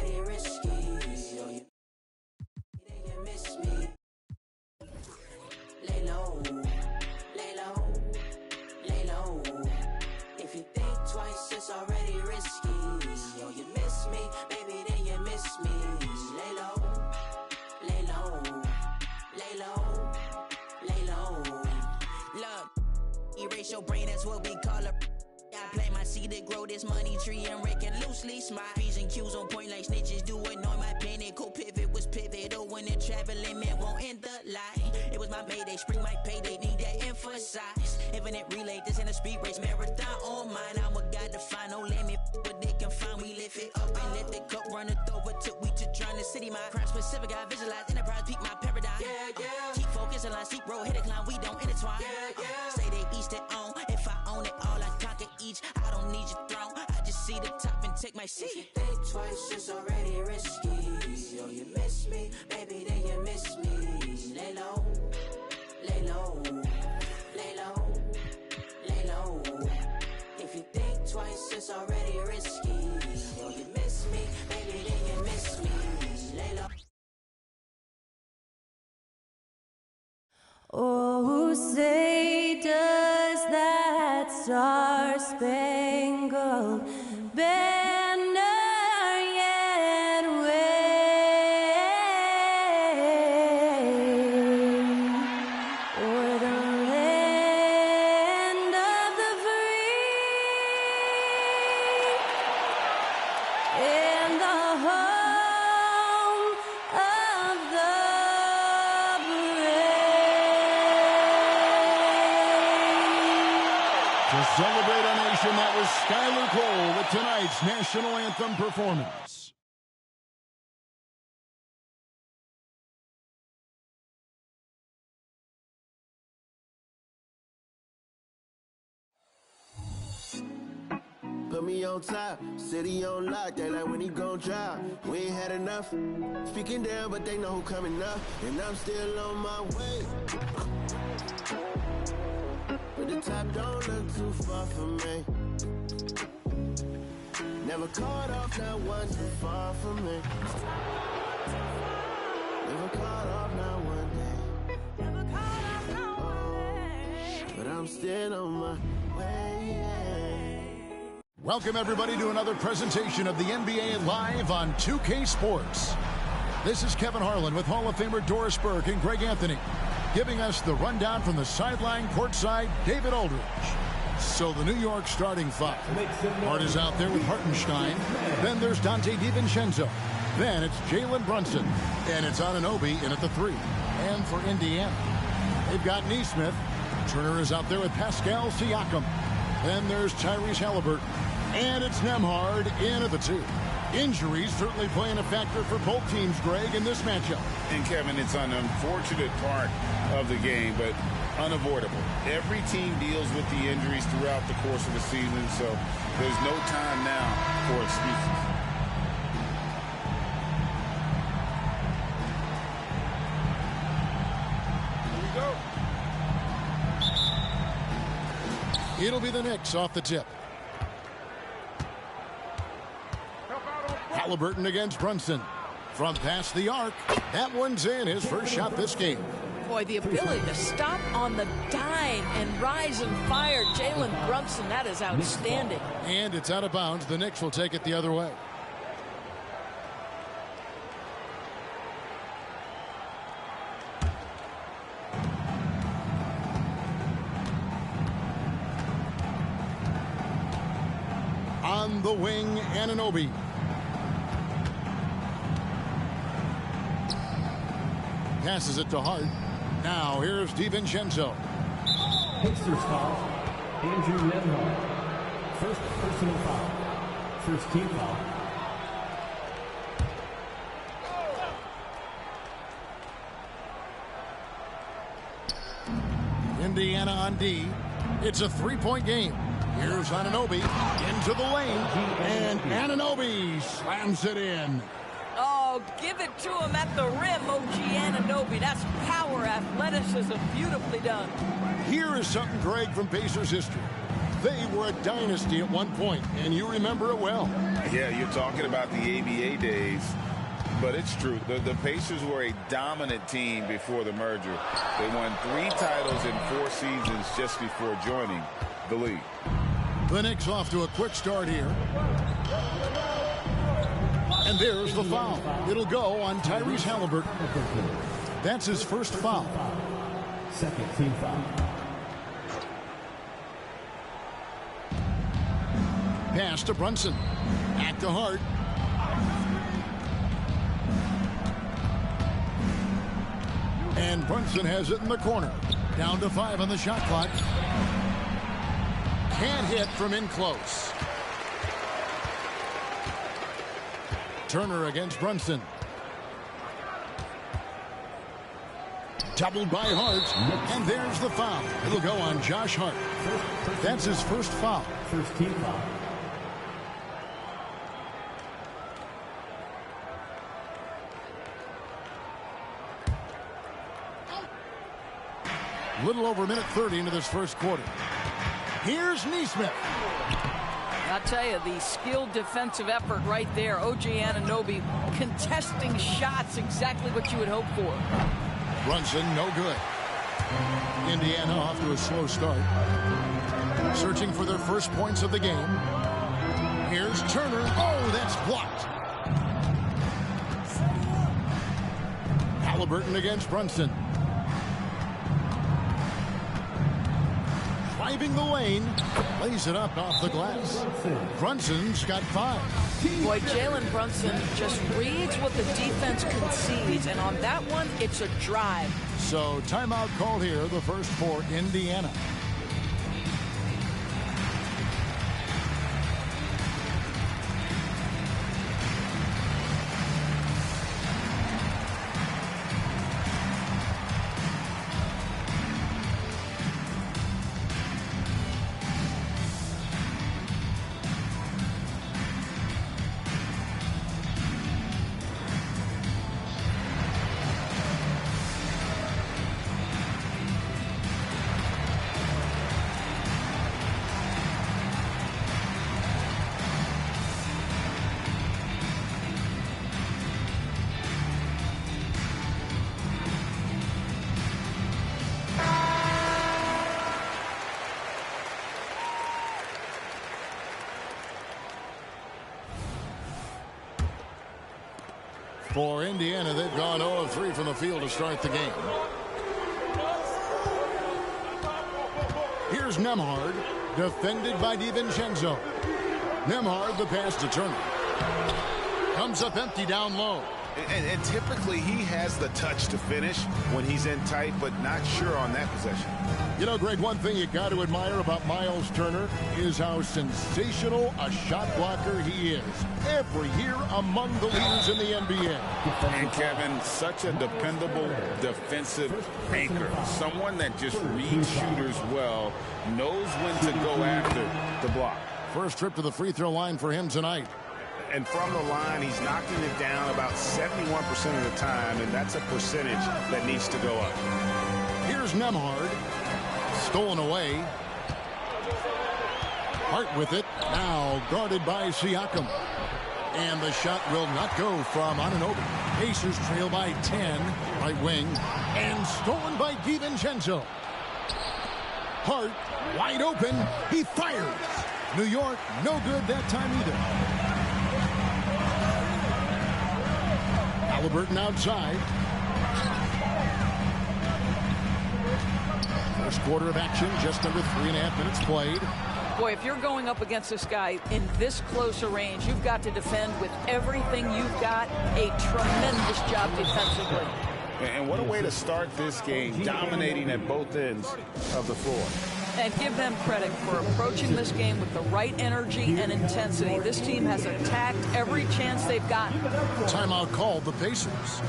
already risky. Yo, you miss me. Lay low, lay low, lay low. If you think twice, it's already risky. Yo, you miss me, baby, then you miss me. Lay low, lay low, lay low, lay low. Look, erase your brain, that's what we call it. I plant my seed to grow this money tree and rake it loosely. Smile, P's and Q's on point like snitches do annoy my pinnacle pivot was pivotal when the traveling man won't end the line. It was my mayday, spring my payday, need that emphasize. Infinite relay, this in a speed race, marathon on mine. I'm a god to find no limit, but they can find. We lift it up and let the cup run it over till we to drown the city. My crime specific, I visualize enterprise, peak my paradigm. Keep focused, line, seek road, hit a climb, we don't intertwine. Say they each their own, if I own it all, I conquer each. I don't need your throne, I just see the top and take my seat. If you think twice, it's already risky. Yo, you miss me, baby, then you miss me. Lay low, lay low, lay low, lay low. If you think twice, it's already risky. Yo, you miss me, baby, then you miss me. Lay low. Oh, say does that star-spangled banner yet wave o'er the land of the free and the home of the To celebrate our nation, that was Skylar Cole with tonight's national anthem performance. Put me on top, city on lock, they like when he gon' drop. We ain't had enough, speaking down, but they know who coming up, and I'm still on my way. But the top don't look too far from me. Never caught off, not one too far from me. Never caught off, not one day. But I'm still on my way. Welcome, everybody, to another presentation of the NBA Live on 2K Sports. This is Kevin Harlan with Hall of Famer Doris Burke and Greg Anthony, giving us the rundown from the sideline courtside, David Aldridge. So the New York starting five. Hart is out there with Hartenstein. Then there's Dante DiVincenzo. Then it's Jalen Brunson. And it's Anunoby in at the three. And for Indiana, they've got Nesmith. Turner is out there with Pascal Siakam. Then there's Tyrese Halliburton. And it's Nembhard in at the two. Injuries certainly playing a factor for both teams, Greg, in this matchup. And Kevin, it's an unfortunate part of the game, but unavoidable. Every team deals with the injuries throughout the course of the season, so there's no time now for excuses. Here we go. It'll be the Knicks off the tip. Halliburton against Brunson. From past the arc, that one's in, his first shot this game. Boy, the ability to stop on the dime and rise and fire Jalen Brunson, that is outstanding. And it's out of bounds. The Knicks will take it the other way. On the wing, Anunoby. Passes it to Hart. Now here's DiVincenzo. Pacers foul. Andrew Nembhard. First personal foul. First team foul. Indiana on D. It's a three-point game. Here's Anunoby into the lane. And Anunoby slams it in. Oh, give it to him at the rim, OG Anunoby. That's power, athleticism, beautifully done. Here is something, Greg, from Pacers history. They were a dynasty at one point, and you remember it well. Yeah, you're talking about the ABA days, but it's true. The Pacers were a dominant team before the merger. They won 3 titles in 4 seasons just before joining the league. The Knicks off to a quick start here. And there's the foul. It'll go on Tyrese Halliburton. That's his first foul. Second team foul. Pass to Brunson. Back to Hart. And Brunson has it in the corner. Down to 5 on the shot clock. Can't hit from in close. Turner against Brunson. Doubled by Hart. And there's the foul. It'll go on Josh Hart. That's his first foul. First team foul. Little over a minute 30 into this first quarter. Here's Nesmith. I'll tell you, the skilled defensive effort right there. OG Anunoby contesting shots, exactly what you would hope for. Brunson, no good. Indiana off to a slow start. Searching for their first points of the game. Here's Turner. Oh, that's blocked. Halliburton against Brunson. Driving the lane, lays it up off the glass. Brunson's got 5. Boy, Jalen Brunson just reads what the defense concedes, and on that one, it's a drive. So timeout call here, the first for Indiana. For Indiana, they've gone 0 of 3 from the field to start the game. Here's Nembhard, defended by DiVincenzo. Nembhard, the pass to Turner. Comes up empty down low. And typically he has the touch to finish when he's in tight, but not sure on that possession. You know, Greg, one thing you got to admire about Miles Turner is how sensational a shot blocker he is. Every year among the leaders in the NBA. And Kevin, such a dependable defensive anchor. Someone that just reads shooters well, knows when to go after the block. First trip to the free throw line for him tonight. And from the line, he's knocking it down about 71% of the time, and that's a percentage that needs to go up. Here's Nembhard. Stolen away. Hart with it. Now guarded by Siakam. And the shot will not go from Anunoby. Pacers trail by 10. Right wing. And stolen by DiVincenzo. Hart wide open. He fires. New York no good that time either. Halliburton outside. First quarter of action, just under 3.5 minutes played. Boy, if you're going up against this guy in this close a range, you've got to defend with everything you've got. A tremendous job defensively. And what a way to start this game, dominating at both ends of the floor. And give them credit for approaching this game with the right energy and intensity. This team has attacked every chance they've gotten. Timeout called the Pacers.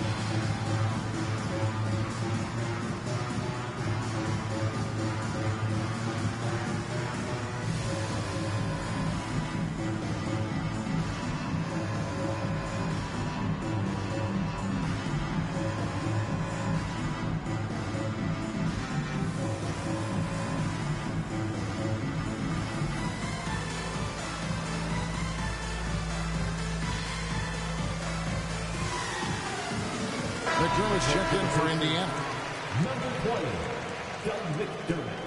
McDermott's checked in for Indiana. Number 20, Doug McDermott.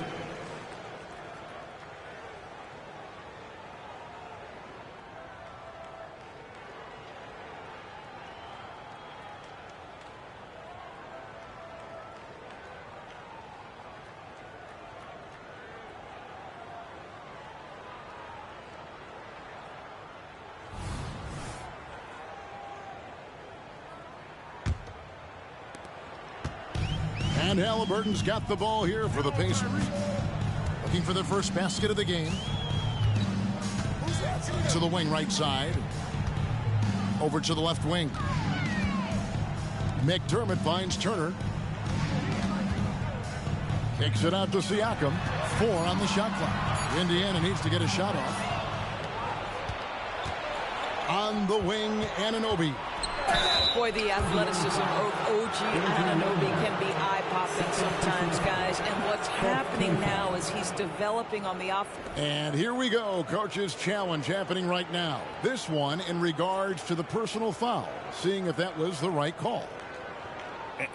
And Halliburton's got the ball here for the Pacers. Looking for their first basket of the game. To the wing right side. Over to the left wing. McDermott finds Turner. Kicks it out to Siakam. 4 on the shot clock. Indiana needs to get a shot off. On the wing, Anunoby. Boy, the athleticism of OG Anunoby can be eye-popping sometimes, guys. And what's happening now is he's developing on the offense. And here we go. Coach's challenge happening right now. This one in regards to the personal foul. Seeing if that was the right call.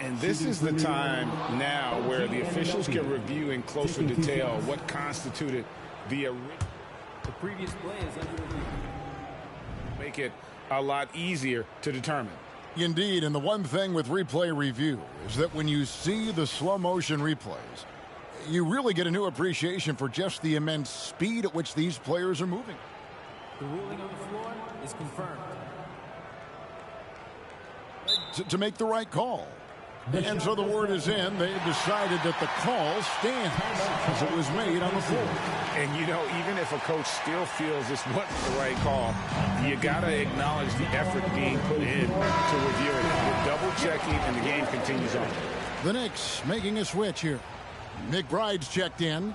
And this is the time now where the officials can review in closer detail what constituted the previous play is under review. Make it a lot easier to determine. Indeed, and the one thing with replay review is that when you see the slow motion replays, you really get a new appreciation for just the immense speed at which these players are moving. The ruling on the floor is confirmed. To make the right call. And so the word is in. They've decided that the call stands as it was made on the floor. And, you know, even if a coach still feels this wasn't the right call, you got to acknowledge the effort being put in to review it. You're double-checking, and the game continues on. The Knicks making a switch here. McBride's checked in.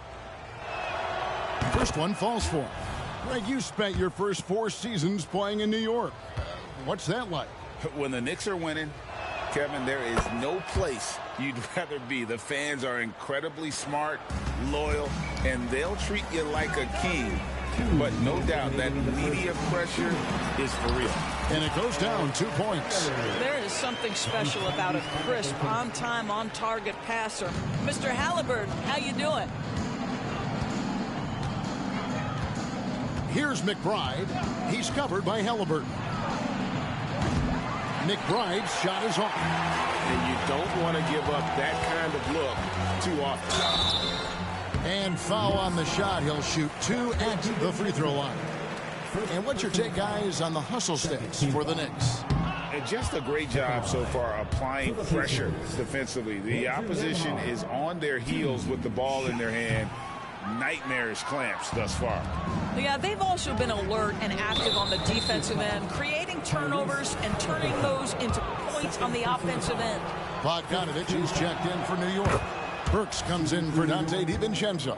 First one falls for him. Greg, you spent your first 4 seasons playing in New York. What's that like? When the Knicks are winning, Kevin, there is no place you'd rather be. The fans are incredibly smart, loyal, and they'll treat you like a king. But no doubt that media pressure is for real. And it goes down 2 points. There is something special about a crisp, on-time, on-target passer. Mr. Halliburton, how you doing? Here's McBride. He's covered by Halliburton. McBride's shot is off. And you don't want to give up that kind of look too often. And foul on the shot. He'll shoot 2 at the free throw line. And what's your take, guys, on the hustle sticks for the Knicks? And just a great job so far applying pressure defensively. The opposition is on their heels with the ball in their hand. Nightmarish clamps thus far. Yeah, they've also been alert and active on the defensive end, creating turnovers and turning those into points on the offensive end. Bogdanovich is checked in for New York. Burks comes in for Dante DiVincenzo.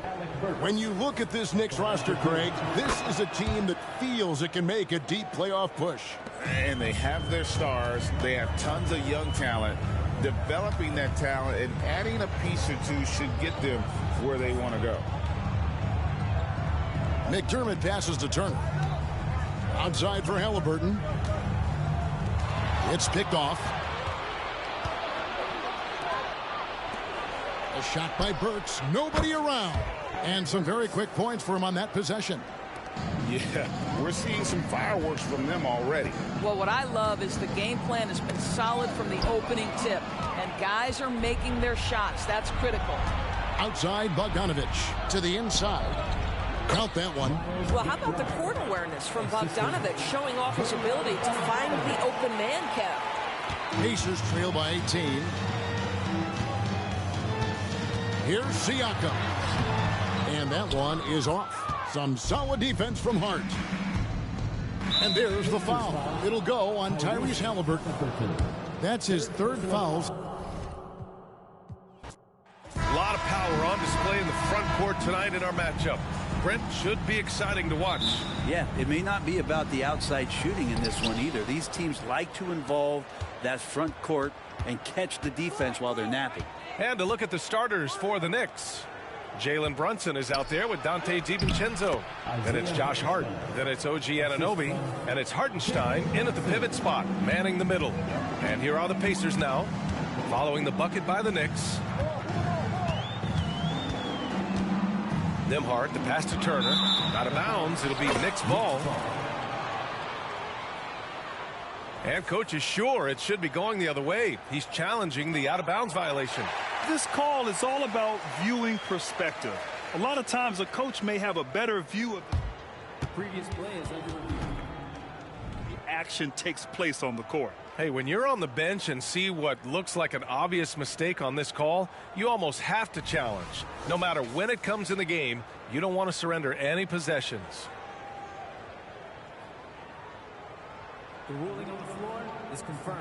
When you look at this Knicks roster, Craig, this is a team that feels it can make a deep playoff push. And they have their stars. They have tons of young talent. Developing that talent and adding a piece or two should get them where they want to go. McDermott passes to Turner. Outside for Halliburton. It's picked off. A shot by Burks. Nobody around. And some very quick points for him on that possession. Yeah, we're seeing some fireworks from them already. Well, what I love is the game plan has been solid from the opening tip. And guys are making their shots. That's critical. Outside Bogdanovich to the inside. Count that one. Well, how about the court awareness from Bogdanovich showing off his ability to find the open man, Kev? Pacers trail by 18. Here's Siakam. And that one is off. Some solid defense from Hart. And there's the foul. It'll go on Tyrese Halliburton. That's his 3rd foul. A lot of power on display in the front court tonight in our matchup. Brent, should be exciting to watch. Yeah, it may not be about the outside shooting in this one either. These teams like to involve that front court and catch the defense while they're napping. And to look at the starters for the Knicks. Jalen Brunson is out there with Dante DiVincenzo. Then it's Josh Hart. Then it's OG Anunoby. And it's Hartenstein in at the pivot spot, manning the middle. And here are the Pacers now. Following the bucket by the Knicks. Nembhard, the pass to Turner. Out of bounds. It'll be Knicks ball. And coach is sure it should be going the other way. He's challenging the out-of-bounds violation. This call is all about viewing perspective. A lot of times a coach may have a better view of the previous play is under review. The action takes place on the court. Hey, when you're on the bench and see what looks like an obvious mistake on this call, you almost have to challenge. No matter when it comes in the game, you don't want to surrender any possessions. The ruling on the floor is confirmed.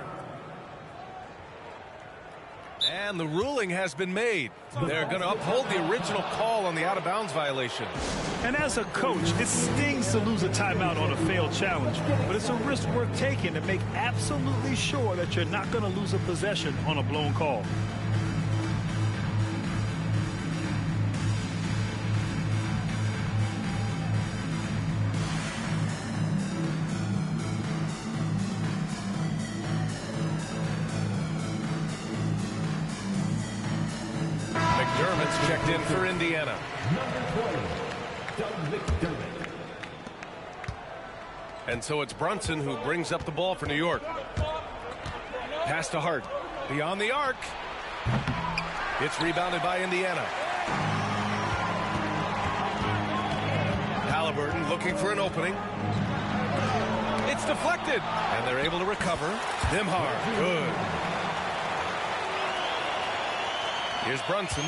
And the ruling has been made. They're going to uphold the original call on the out-of-bounds violation. And as a coach, it stings to lose a timeout on a failed challenge, but it's a risk worth taking to make absolutely sure that you're not going to lose a possession on a blown call. McDermott's checked in for Indiana. Number 20, Doug McDermott. And so it's Brunson who brings up the ball for New York. Pass to Hart. Beyond the arc. It's rebounded by Indiana. Halliburton looking for an opening. It's deflected. And they're able to recover. Nembhard. Good. Here's Brunson.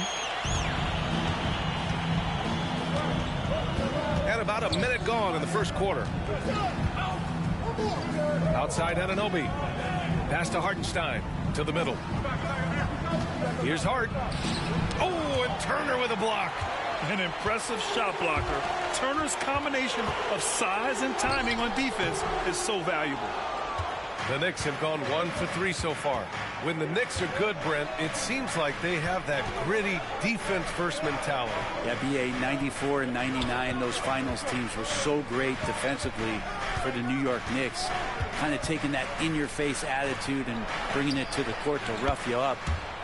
And about a minute gone in the first quarter. Outside Anunoby. Pass to Hartenstein. To the middle. Here's Hart. Oh, and Turner with a block. An impressive shot blocker. Turner's combination of size and timing on defense is so valuable. The Knicks have gone 1 for 3 so far. When the Knicks are good, Brent, it seems like they have that gritty defense-first mentality. Yeah, BA 94 and 99, those finals teams were so great defensively for the New York Knicks. Kind of taking that in-your-face attitude and bringing it to the court to rough you up.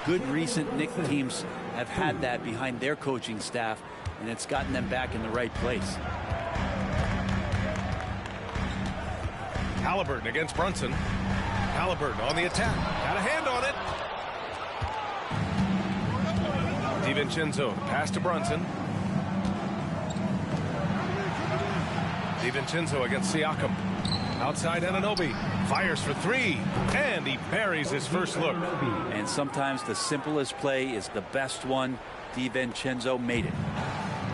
Good recent Knicks teams have had that behind their coaching staff, and it's gotten them back in the right place. Halliburton against Brunson. Halliburton on the attack. Got a hand on it. DiVincenzo pass to Brunson. DiVincenzo against Siakam. Outside Anunoby. Fires for 3. And he buries his first look. And sometimes the simplest play is the best one. DiVincenzo made it.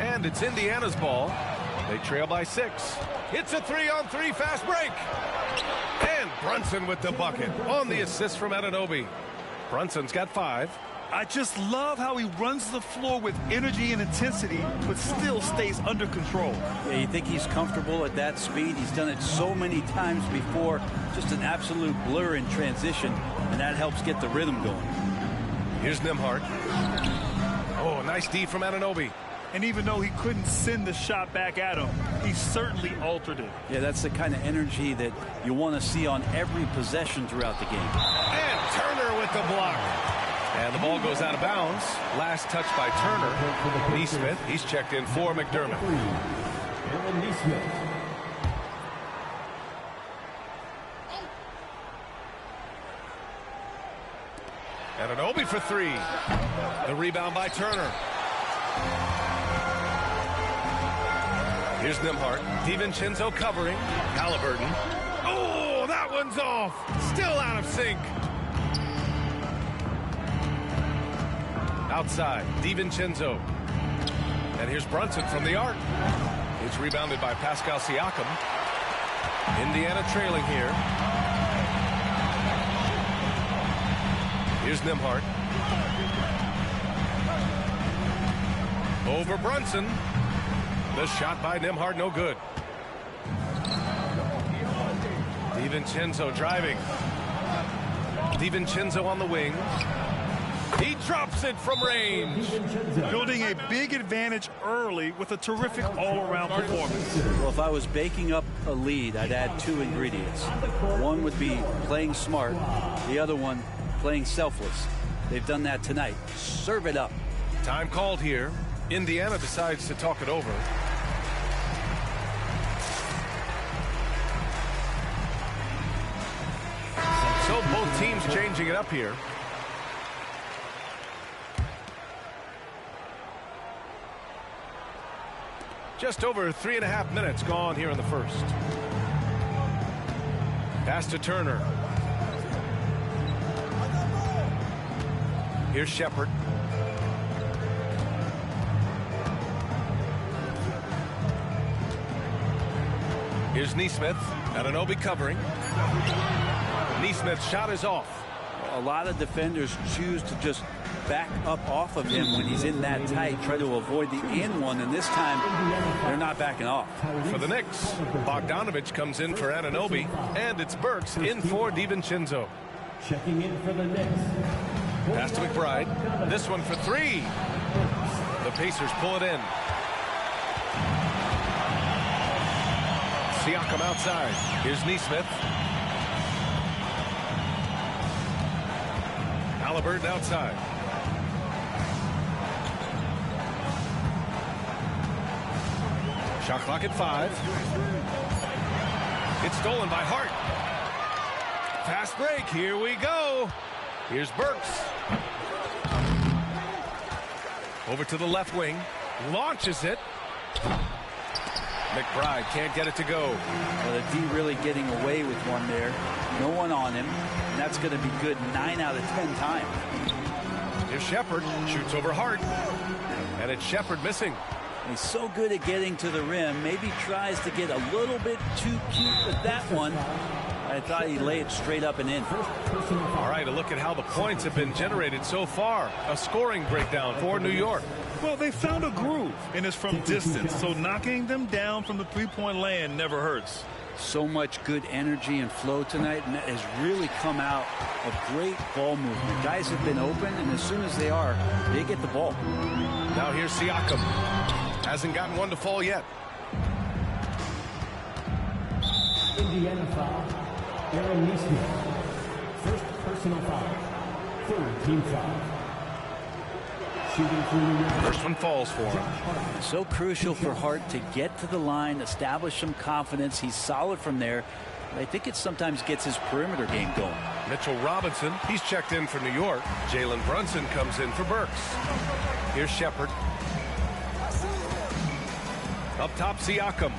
And it's Indiana's ball. They trail by 6. It's a 3-on-3 fast break. And Brunson with the bucket on the assist from Anunoby. Brunson's got 5. I just love how he runs the floor with energy and intensity, but still stays under control. Yeah, you think he's comfortable at that speed? He's done it so many times before. Just an absolute blur in transition, and that helps get the rhythm going. Here's Nembhard. Oh, nice D from Anunoby. And even though he couldn't send the shot back at him, he certainly altered it. Yeah, that's the kind of energy that you want to see on every possession throughout the game. And Turner with the block. And the ball goes out of bounds. Last touch by Turner. Nesmith, he's checked in for McDermott. Aaron Nesmith. Anunoby for 3. The rebound by Turner. Here's Nembhard. DiVincenzo covering. Halliburton. Oh, that one's off. Still out of sync. Outside, DiVincenzo. And here's Brunson from the arc. It's rebounded by Pascal Siakam. Indiana trailing here. Here's Nembhard. Over Brunson. The shot by Nembhard, no good. DiVincenzo driving. DiVincenzo on the wing. He drops it from range. Building a big advantage early with a terrific all-around performance. Well, if I was baking up a lead, I'd add 2 ingredients. One would be playing smart. The other one, playing selfless. They've done that tonight. Serve it up. Time called here. Indiana decides to talk it over. So both teams changing it up here. Just over 3.5 minutes gone here in the first. Pass to Turner. Here's Shepard. Here's Nesmith. Anunoby covering. Nesmith's shot is off. A lot of defenders choose to just back up off of him when he's in that tight, try to avoid the in one, and this time they're not backing off. For the Knicks, Bogdanovich comes in for Anunoby, and it's Burks in for DiVincenzo. Checking in for the Knicks. Pass to McBride. This one for three. The Pacers pull it in. Siakam outside. Here's Nesmith. Halliburton outside. Shot clock at 5. It's stolen by Hart. Fast break. Here we go. Here's Burks. Over to the left wing. Launches it. McBride can't get it to go. Well, the D really getting away with one there. No one on him. And that's going to be good 9 out of 10 times. Here's Shepard. Shoots over Hart. And it's Shepard missing. He's so good at getting to the rim. Maybe tries to get a little bit too cute with that one. I thought he'd lay it straight up and in. All right, a look at how the points have been generated so far. A scoring breakdown for New York. Well, they found a groove, and it's from distance, so knocking them down from the three-point land never hurts. So much good energy and flow tonight, and that has really come out of great ball movement. Guys have been open, and as soon as they are, they get the ball. Now here's Siakam. Hasn't gotten one to fall yet. Indiana foul. Aaron Nesmith. First personal foul. Third team foul. Shooting for New York. First one falls for him. So crucial for Hart to get to the line, establish some confidence. He's solid from there. I think it sometimes gets his perimeter game going. Mitchell Robinson, he's checked in for New York. Jalen Brunson comes in for Burks. Here's Shepard. Up top, Siakam.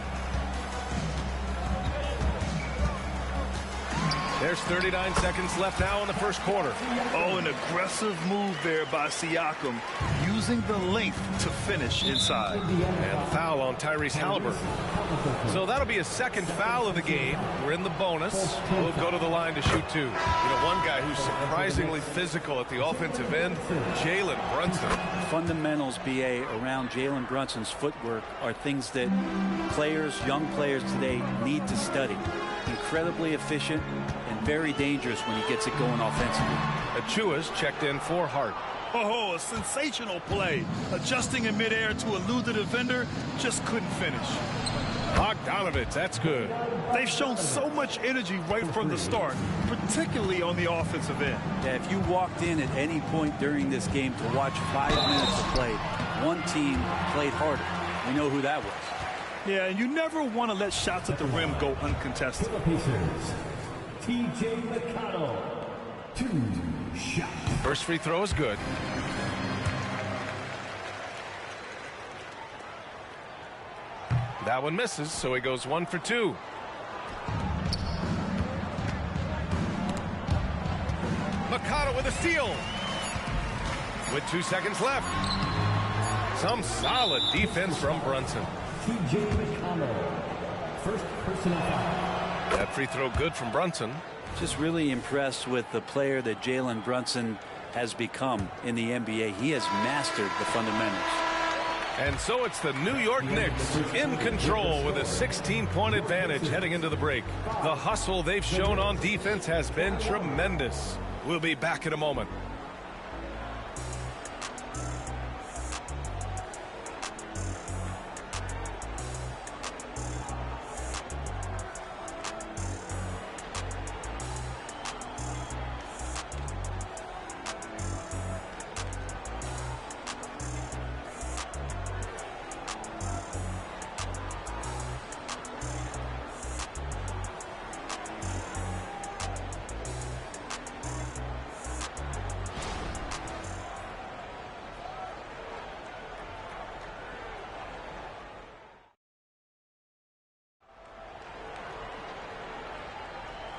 There's 39 seconds left now in the first quarter. Oh, an aggressive move there by Siakam, using the length to finish inside. And the foul on Tyrese Halliburton. So that'll be a second foul of the game. We're in the bonus. We'll go to the line to shoot 2. You know, one guy who's surprisingly physical at the offensive end, Jalen Brunson. Fundamentals, BA, around Jalen Brunson's footwork are things that players, young players today need to study. Incredibly efficient and very dangerous when he gets it going offensively. Achua's checked in for Hart. Oh, a sensational play. Adjusting in midair to elude the defender, just couldn't finish. Bogdanovich, that's good. They've shown so much energy right from the start, particularly on the offensive end. Yeah, if you walked in at any point during this game to watch 5 minutes of play, one team played harder. We know who that was. Yeah, and you never want to let shots at the rim go uncontested. TJ McConnell, 2 shots. First free throw is good. That one misses, so he goes 1 for 2. McConnell with a steal. With 2 seconds left. Some solid defense from Brunson. TJ McConnell, first personal foul. That free throw good from Brunson. Just really impressed with the player that Jalen Brunson has become in the NBA. He has mastered the fundamentals. And so it's the New York Knicks in control with a 16-point advantage heading into the break. The hustle they've shown on defense has been tremendous. We'll be back in a moment.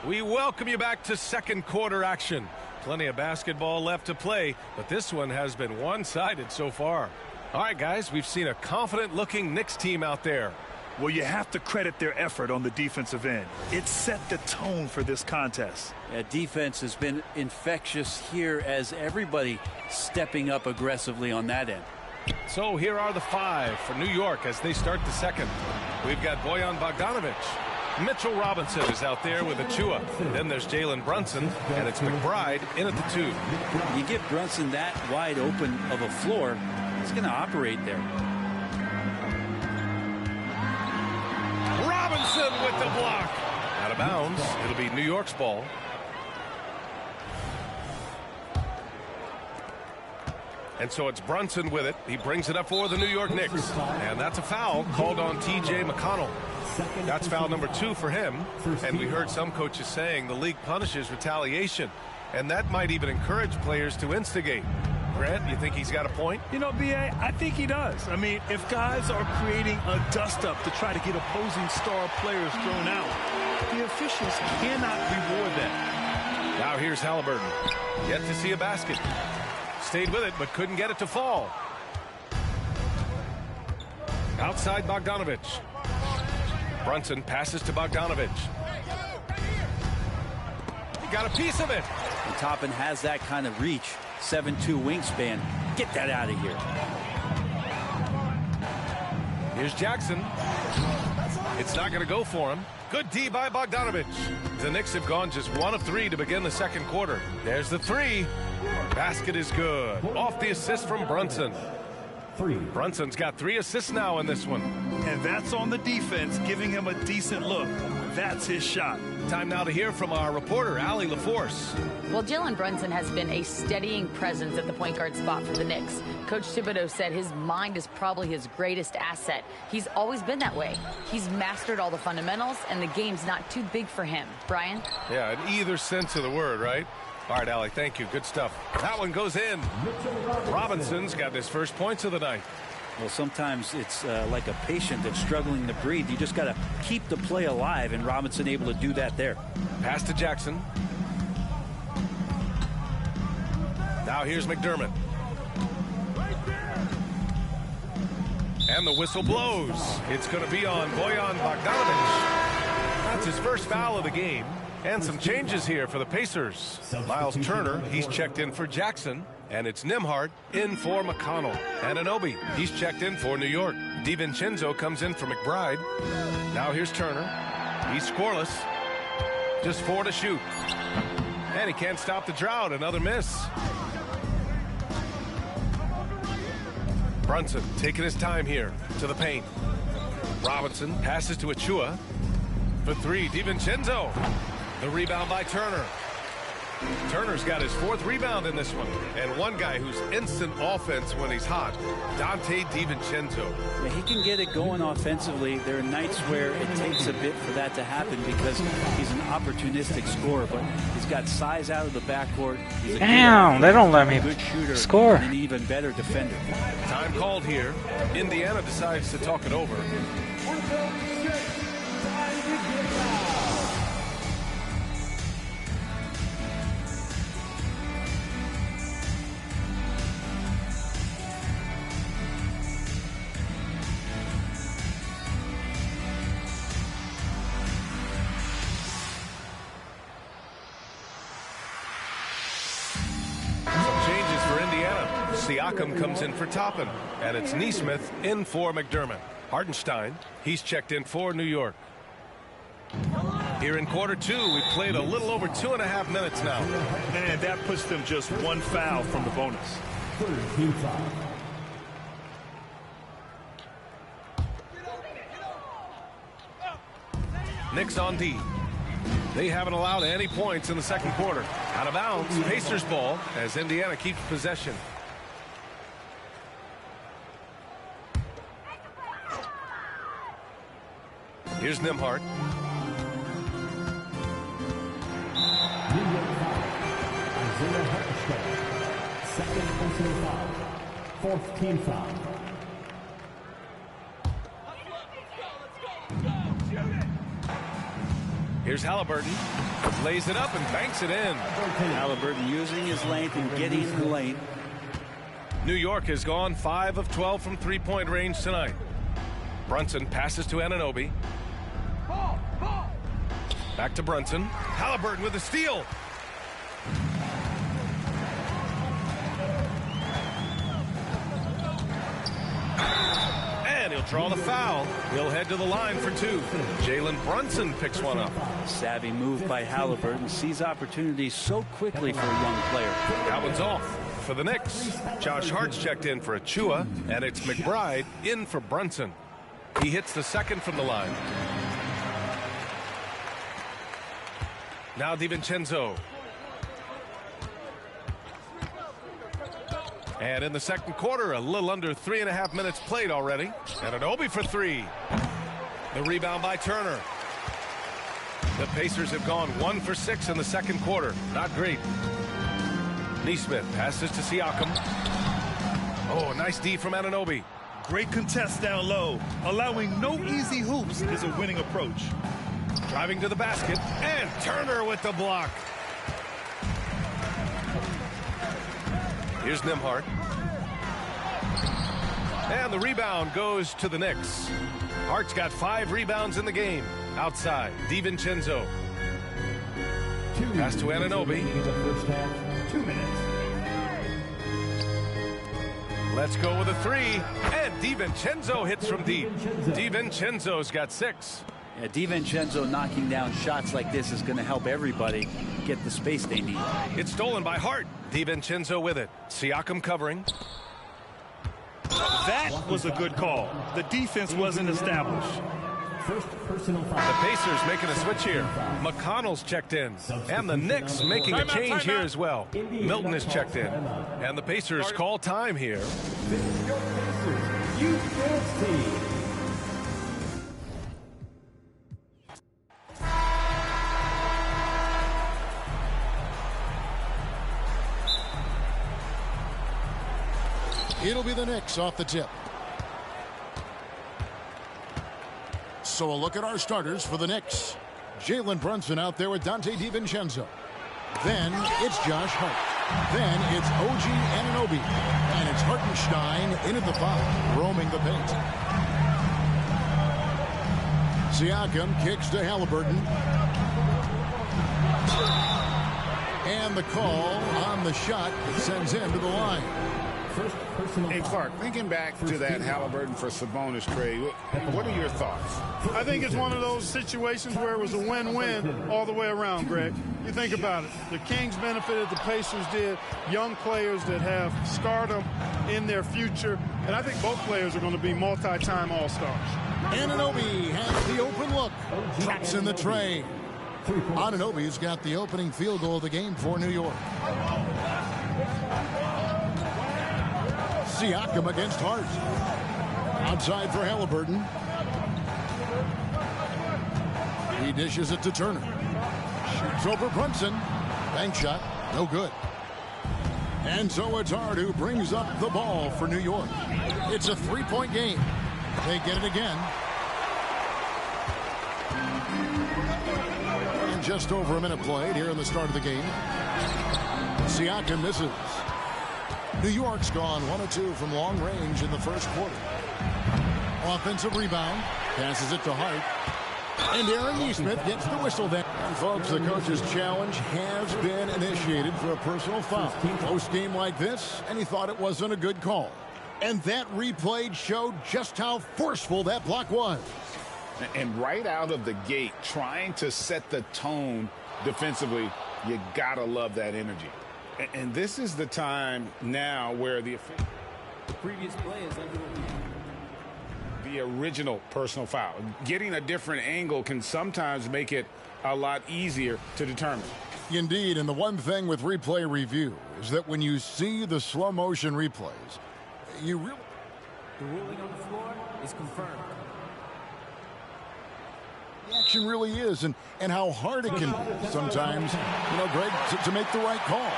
We welcome you back to second quarter action. Plenty of basketball left to play, but this one has been one-sided so far. All right, guys, we've seen a confident-looking Knicks team out there. Well, you have to credit their effort on the defensive end. It set the tone for this contest. Yeah, defense has been infectious here as everybody stepping up aggressively on that end. So here are the 5 for New York as they start the second. We've got Bojan Bogdanovic. Mitchell Robinson is out there with Achua. Then there's Jalen Brunson, and it's McBride in at the 2. You give Brunson that wide open of a floor, he's going to operate there. Robinson with the block. Out of bounds. It'll be New York's ball. And so it's Brunson with it. He brings it up for the New York Knicks. And that's a foul called on T.J. McConnell. That's foul number 2 for him. And we heard some coaches saying the league punishes retaliation. And that might even encourage players to instigate. Grant, you think he's got a point? You know, B.A., I think he does. I mean, if guys are creating a dust-up to try to get opposing star players thrown out, the officials cannot reward that. Now here's Halliburton. Yet to see a basket. Stayed with it, but couldn't get it to fall. Outside Bogdanovic. Brunson passes to Bogdanovic. He got a piece of it. And Toppin has that kind of reach. 7'2" wingspan. Get that out of here. Here's Jackson. It's not going to go for him. Good D by Bogdanovic. The Knicks have gone just 1 of 3 to begin the second quarter. There's the 3. Basket is good. Off the assist from Brunson. Brunson's got 3 assists now in this one. And that's on the defense, giving him a decent look. That's his shot. Time now to hear from our reporter, Allie LaForce. Well, Jalen Brunson has been a steadying presence at the point guard spot for the Knicks. Coach Thibodeau said his mind is probably his greatest asset. He's always been that way. He's mastered all the fundamentals, and the game's not too big for him. Brian? Yeah, in either sense of the word, right? All right, Allie, thank you. Good stuff. That one goes in. Robinson's got his first points of the night. Well, sometimes it's like a patient that's struggling to breathe. You just got to keep the play alive, and Robinson able to do that there. Pass to Jackson. Now here's McDermott. And the whistle blows. It's going to be on Bojan Bogdanovic. That's his first foul of the game. And some changes here for the Pacers. Miles Turner, he's checked in for Jackson. And it's Nembhard in for McConnell. Anunoby, he's checked in for New York. DiVincenzo comes in for McBride. Now here's Turner. He's scoreless. Just 4 to shoot. And he can't stop the drought. Another miss. Brunson taking his time here to the paint. Robinson passes to Achua. For 3, DiVincenzo. The rebound by Turner. Turner's got his 4th rebound in this one. And one guy who's instant offense when he's hot, Dante DiVincenzo. Yeah, he can get it going offensively. There are nights where it takes a bit for that to happen because he's an opportunistic scorer, but he's got size out of the backcourt. He's a Damn, they don't let me good shooter, score. And an even better defender. Time called here. Indiana decides to talk it over. Siakam comes in for Toppin, and it's Nesmith in for McDermott. Hartenstein, he's checked in for New York. Here in quarter 2, we played a little over 2.5 minutes now. And that puts them just 1 foul from the bonus. Team foul. Knicks on D. They haven't allowed any points in the second quarter. Out of bounds, Pacers ball as Indiana keeps possession. Here's Nembhard. New York foul. Isaiah Hartenstein. Second personal foul. 4th team foul. Here's Halliburton. Lays it up and banks it in. Halliburton using his length and getting in the lane. New York has gone 5 of 12 from three-point range tonight. Brunson passes to Anunoby. Back to Brunson. Halliburton with a steal. And he'll draw the foul. He'll head to the line for two. Jalen Brunson picks one up. Savvy move by Halliburton. Sees opportunities so quickly for a young player. That one's off for the Knicks. Josh Hart's checked in for Achua, and it's McBride in for Brunson. He hits the second from the line. Now DiVincenzo. And in the second quarter, a little under 3.5 minutes played already. Anunoby for three. The rebound by Turner. The Pacers have gone 1 for 6 in the second quarter. Not great. Nesmith passes to Siakam. Oh, nice D from Anunoby. Great contest down low. Allowing no easy hoops is a winning approach. Driving to the basket, and Turner with the block. Here's Nembhard. And the rebound goes to the Knicks. Hart's got 5 rebounds in the game. Outside, DiVincenzo. Pass to Anunoby. 2 minutes. Let's go with a three. And DiVincenzo hits from deep. DiVincenzo's got 6. Yeah, DiVincenzo knocking down shots like this is going to help everybody get the space they need. It's stolen by Hart. DiVincenzo with it. Siakam covering. That was a good call. The defense wasn't established. First personal foul. The Pacers making a switch here. McConnell's checked in. And the Knicks making a change here as well. Milton is checked in. And the Pacers call time here. You can't see. It'll be the Knicks off the tip. So a look at our starters for the Knicks. Jalen Brunson out there with Dante DiVincenzo. Then it's Josh Hart. Then it's OG Anunoby. And it's Hartenstein in at the 5, roaming the paint. Siakam kicks to Halliburton. And the call on the shot sends him to the line. Hey, Clark, thinking back to that Halliburton for Sabonis trade, what are your thoughts? I think it's one of those situations where it was a win-win all the way around, Greg. You think about it. The Kings benefited, the Pacers did. Young players that have stardom in their future. And I think both players are going to be multi-time All-Stars. Anunoby has the open look. Drops in the tray. Anunoby's got the opening field goal of the game for New York. Siakam against Hart. Outside for Halliburton. He dishes it to Turner. Shoots over Brunson. Bank shot. No good. And so it's Hart who brings up the ball for New York. It's a 3-point game. They get it again. And just over a minute played here in the start of the game. Siakam misses. New York's gone 1 of 2 from long range in the first quarter. Offensive rebound. Passes it to Hart. And Aaron Nesmith gets the whistle there. And folks, the coach's challenge has been initiated for a personal foul. Close game like this, and he thought it wasn't a good call. And that replay showed just how forceful that block was. And right out of the gate, trying to set the tone defensively, you gotta love that energy. And this is the time now where the previous play is under the original personal foul. Getting a different angle can sometimes make it a lot easier to determine. Indeed, and the one thing with replay review is that when you see the slow motion replays, you really... The ruling on the floor is confirmed. The action really is, and how hard it can be sometimes, Greg, to make the right call.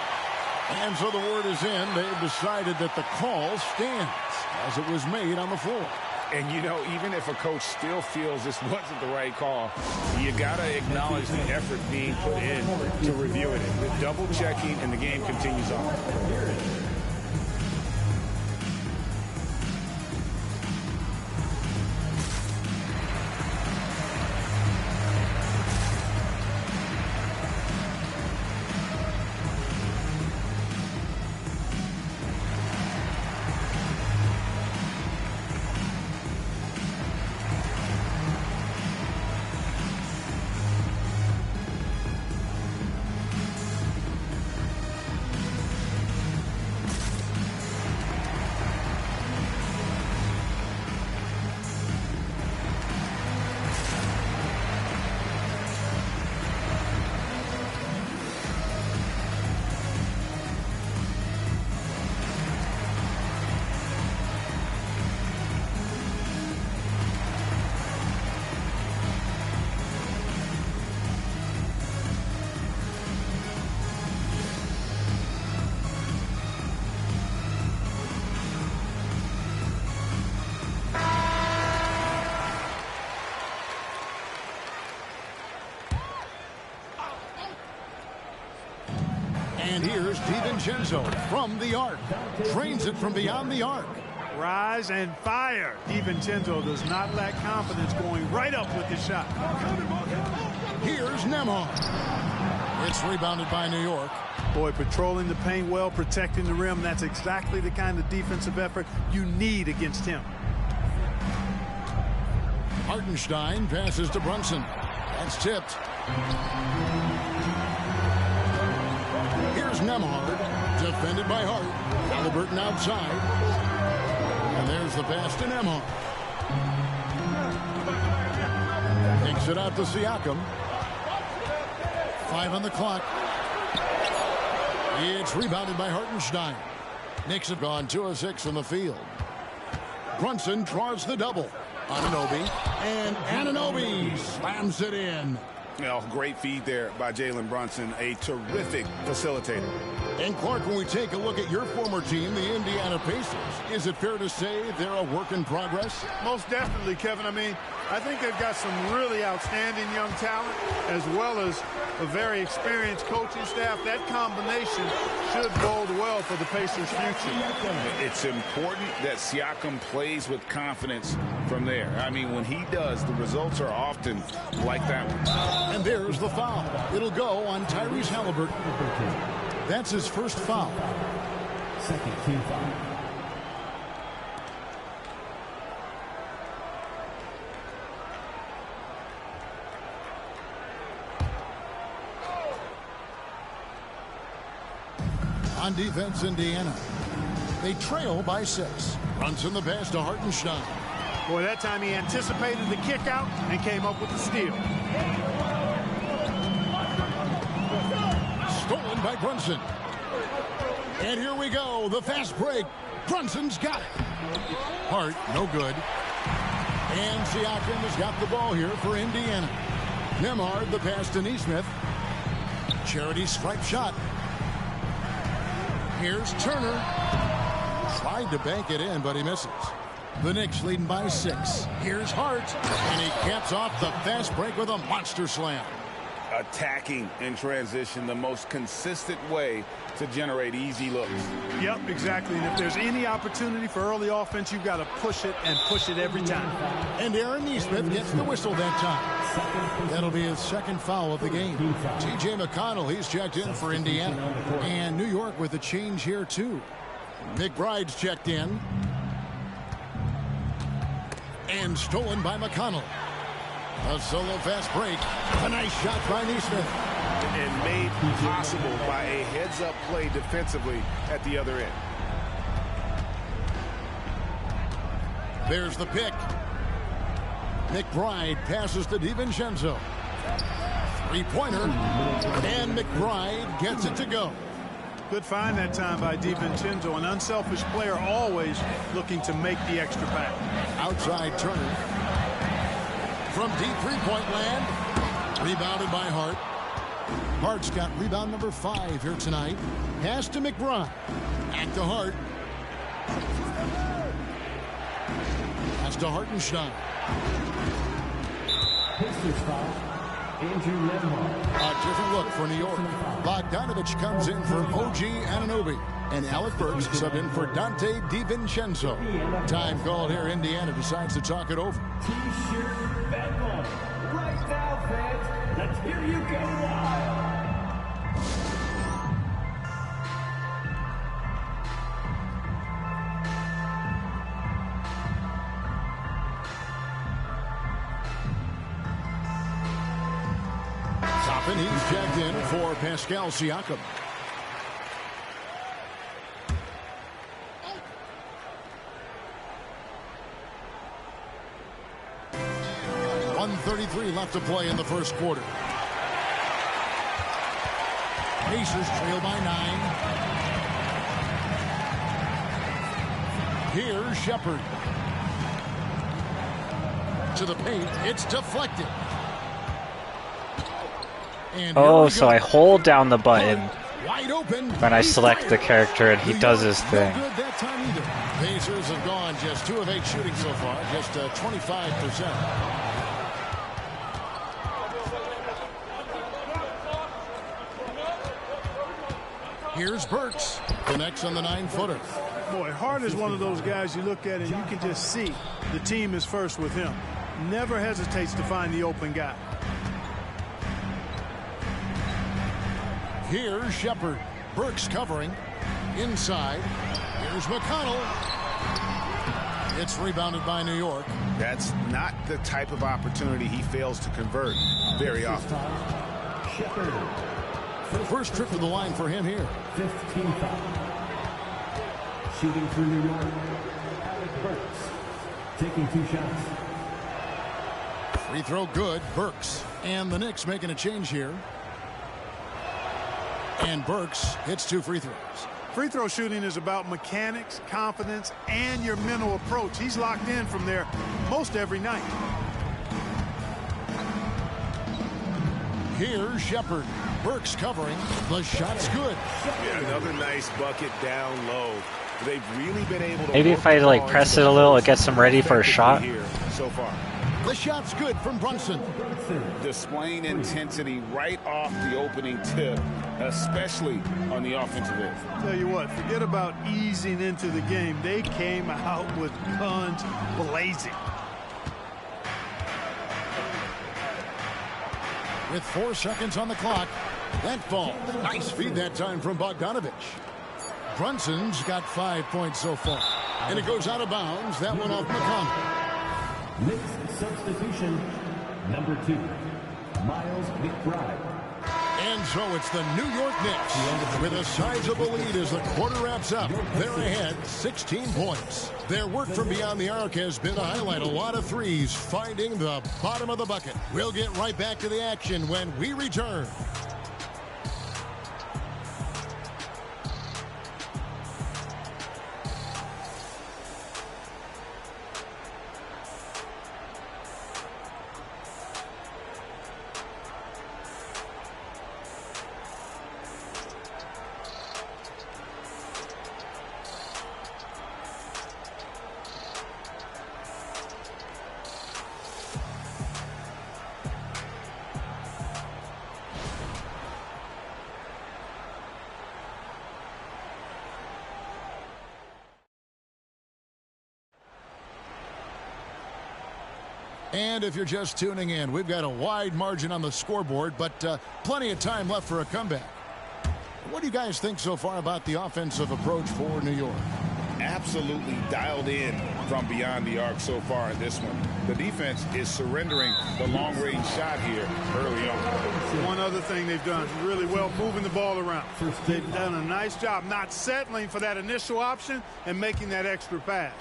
And so the word is in. They've decided that the call stands as it was made on the floor. And, you know, even if a coach still feels this wasn't the right call, you got to acknowledge the effort being put in to review it. The double checking, and the game continues on. And here's DiVincenzo from the arc. Trains it from beyond the arc. Rise and fire. DiVincenzo does not lack confidence going right up with the shot. Here's Nembhard. It's rebounded by New York. Boy, patrolling the paint well, protecting the rim. That's exactly the kind of defensive effort you need against him. Hartenstein passes to Brunson. That's tipped. Here's Nembhard, defended by Hart. Halliburton outside. And there's the pass to Nembhard. Takes it out to Siakam. 5 on the clock. It's rebounded by Hartenstein. Knicks have gone 2 of 6 from the field. Brunson draws the double. Anunoby. And Anunoby slams it in. Well, great feed there by Jalen Brunson, a terrific facilitator. And Clark, when we take a look at your former team, the Indiana Pacers, is it fair to say they're a work in progress? Most definitely, Kevin. I mean, I think they've got some really outstanding young talent, as well as a very experienced coaching staff. That combination should bode well for the Pacers' future. It's important that Siakam plays with confidence from there. I mean, when he does, the results are often like that one. And there's the foul. It'll go on Tyrese Halliburton. That's his first foul. Second team foul. On defense, Indiana. They trail by 6. Brunson the pass to Hartenstein. Boy, that time he anticipated the kick out and came up with the steal. Stolen by Brunson. And here we go. The fast break. Brunson's got it. Hart, no good. And Siakam has got the ball here for Indiana. Nembhard, the pass to Nesmith. Charity stripe shot. Here's Turner. Tried to bank it in, but he misses. The Knicks leading by 6. Here's Hart. And he caps off the fast break with a monster slam. Attacking in transition, the most consistent way to generate easy looks. Yep, exactly. And if there's any opportunity for early offense, you've got to push it and push it every time. And Aaron Nesmith gets the whistle that time. That'll be his second foul of the game. T.J. McConnell, he's checked in for Indiana. And New York with a change here, too. McBride's checked in. And stolen by McConnell. A solo fast break. A nice shot by Nesmith. And made possible by a heads-up play defensively at the other end. There's the pick. McBride passes to DiVincenzo. Three-pointer. And McBride gets it to go. Good find that time by DiVincenzo. An unselfish player, always looking to make the extra pass. Outside Turner. From deep three-point land. Rebounded by Hart. Hart's got rebound number 5 here tonight. Pass to McBride. Back to Hart. Pass to Hartenstein. Pacers foul. Andrew Nembhard. A different look for New York. Bogdanovich comes in for OG Anunoby. And Alec Burks sub in for Dante DiVincenzo. Time called here. Indiana decides to talk it over. T-shirt battle. Right now, fans. Let's hear you go wild. Toppin, he's checked in for Pascal Siakam. .133 left to play in the first quarter. Pacers trail by 9. Here's Shepard. To the paint. It's deflected. Oh, so I hold down the button Wide open. when I select the character and he does his thing. No good that time either. Pacers have gone just 2 of 8 shooting so far, just 25%. Here's Burks. Connects on the 9-footer. Boy, Hart is one of those guys you look at and you can just see the team is first with him. Never hesitates to find the open guy. Here's Shepard. Burks covering. Inside. Here's McConnell. It's rebounded by New York. That's not the type of opportunity he fails to convert very often. Shepard. First trip to the line for him here. 15 foul. Shooting for New York. Alec Burks. Taking 2 shots. Free throw good. Burks. And the Knicks making a change here. And Burks hits 2 free throws. Free throw shooting is about mechanics, confidence, and your mental approach. He's locked in from there most every night. Here's Shepard. Burks covering. The shot's good. Yeah, another nice bucket down low. They've really been able to. Maybe if I like press it a little, it gets him ready for a shot. Here so far. The shot's good from Brunson. Displaying intensity right off the opening tip, especially on the offensive end. Tell you what, forget about easing into the game. They came out with guns blazing. With 4 seconds on the clock, that ball. Nice feed that time from Bogdanovich. Brunson's got 5 points so far. And it goes out of bounds. That one off McConnell. Knicks substitution number 2, Miles McBride. And so it's the New York Knicks with a sizable lead as the quarter wraps up. They're ahead 16 points. Their work from beyond the arc has been to highlight a lot of threes, finding the bottom of the bucket. We'll get right back to the action when we return. And if you're just tuning in, we've got a wide margin on the scoreboard, but plenty of time left for a comeback. What do you guys think so far about the offensive approach for New York? Absolutely dialed in from beyond the arc so far in this one. The defense is surrendering the long-range shot here early on. One other thing they've done really well, moving the ball around. They've done a nice job not settling for that initial option and making that extra pass.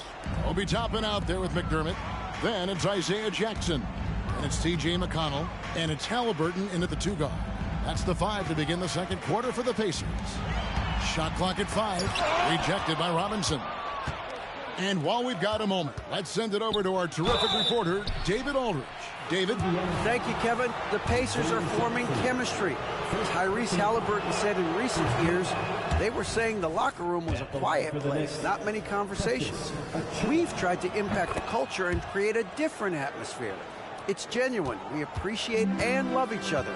Obi Toppin out there with McDermott. Then it's Isaiah Jackson. And it's T.J. McConnell. And it's Halliburton in at the 2 guard. That's the 5 to begin the second quarter for the Pacers. Shot clock at 5. Rejected by Robinson. And while we've got a moment, let's send it over to our terrific reporter, David Aldridge. David? Thank you, Kevin. The Pacers are forming chemistry. Tyrese Halliburton said in recent years they were saying the locker room was a quiet place, not many conversations. We've tried to impact the culture and create a different atmosphere. It's genuine. We appreciate and love each other.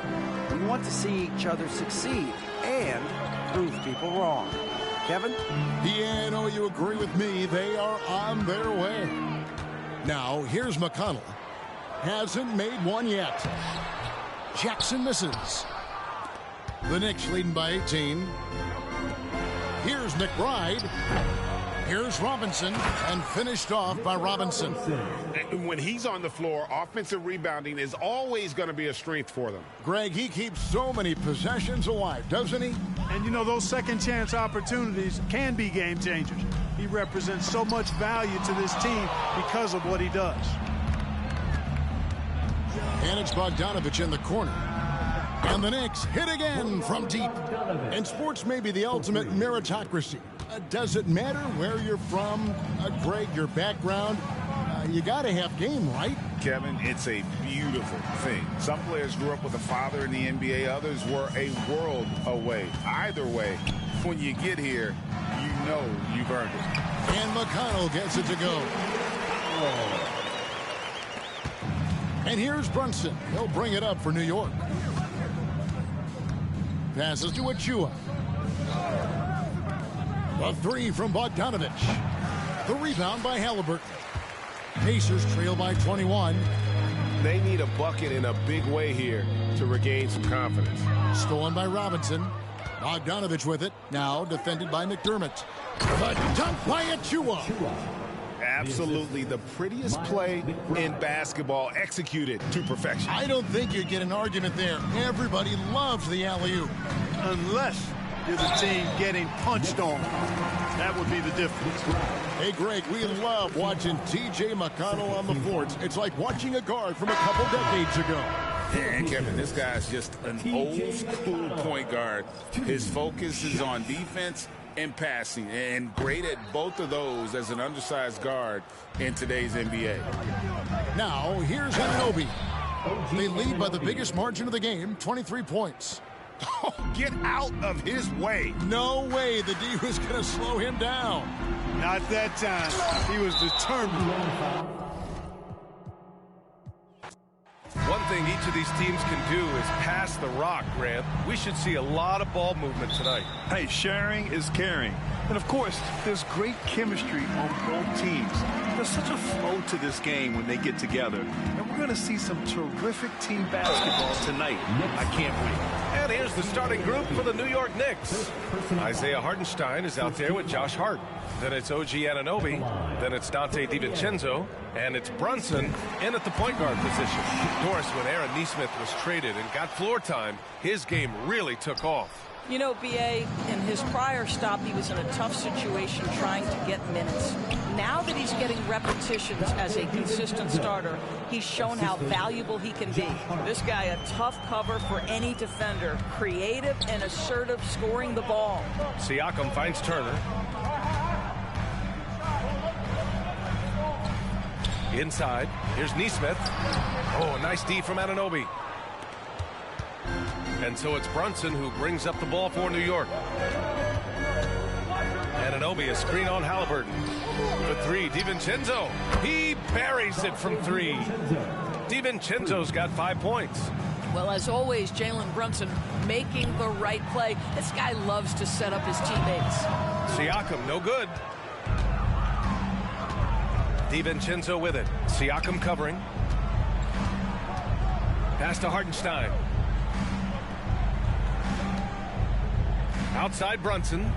We want to see each other succeed and prove people wrong. Kevin? Yeah, I know you agree with me. They are on their way. Now, here's McConnell. Hasn't made one yet. Jackson misses. The Knicks leading by 18. Here's McBride. Here's Robinson, and finished off by Robinson. When he's on the floor, offensive rebounding is always going to be a strength for them. Greg, he keeps so many possessions alive, doesn't he? And, you know, those second-chance opportunities can be game changers. He represents so much value to this team because of what he does. And it's Bogdanovich in the corner. And the Knicks hit again from deep. And sports may be the ultimate meritocracy. Does it matter where you're from, Greg, your background? You got to have game, right? Kevin, it's a beautiful thing. Some players grew up with a father in the NBA. Others were a world away. Either way, when you get here, you know you've earned it. And McConnell gets it to go. And here's Brunson. He'll bring it up for New York. Passes to Achua. A three from Bogdanovich. The rebound by Halliburton. Pacers trail by 21. They need a bucket in a big way here to regain some confidence. Stolen by Robinson. Bogdanovich with it. Now defended by McDermott. The dunk by Achua. Absolutely the prettiest play in basketball, executed to perfection. I don't think you get an argument there. Everybody loves the alley-oop. Unless you're the team getting punched on. That would be the difference. Hey, Greg, we love watching T.J. McConnell on the floor. It's like watching a guard from a couple decades ago. And Kevin, this guy's just an old-school point guard. His focus is on defense and passing, and great at both of those as an undersized guard in today's NBA. Now, here's Anunoby. They lead by the biggest margin of the game, 23 points. Oh, get out of his way. No way the D was going to slow him down. Not that time. He was determined. One thing each of these teams can do is pass the rock, Grant. We should see a lot of ball movement tonight. Hey, sharing is caring. And, of course, there's great chemistry on both teams. There's such a flow to this game when they get together. And we're going to see some terrific team basketball tonight. I can't wait. And here's the starting group for the New York Knicks. Isaiah Hartenstein is out there with Josh Hart. Then it's OG Anunoby. Then it's Dante DiVincenzo. And it's Brunson in at the point guard position. Doris, when Aaron Nesmith was traded and got floor time, his game really took off. You know, B.A., in his prior stop, he was in a tough situation trying to get minutes. Now that he's getting repetitions as a consistent starter, he's shown how valuable he can be. This guy, a tough cover for any defender. Creative and assertive, scoring the ball. Siakam finds Turner. Inside, here's Nesmith. Oh, a nice D from Anunoby. And so it's Brunson who brings up the ball for New York. Anunoby, a screen on Halliburton. For three, DiVincenzo. He buries it from three. DiVincenzo's got 5 points. Well, as always, Jalen Brunson making the right play. This guy loves to set up his teammates. Siakam, no good. DiVincenzo with it. Siakam covering. Pass to Hartenstein. Outside Brunson.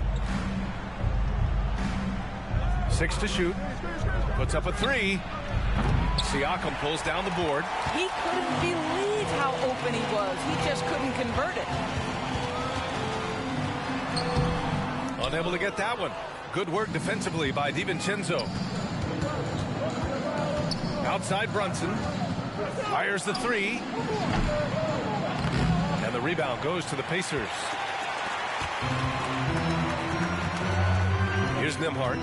6 to shoot. Puts up a three. Siakam pulls down the board. He couldn't believe how open he was. He just couldn't convert it. Unable to get that one. Good work defensively by DiVincenzo. Outside Brunson. Fires the three. And the rebound goes to the Pacers. Here's Nembhard.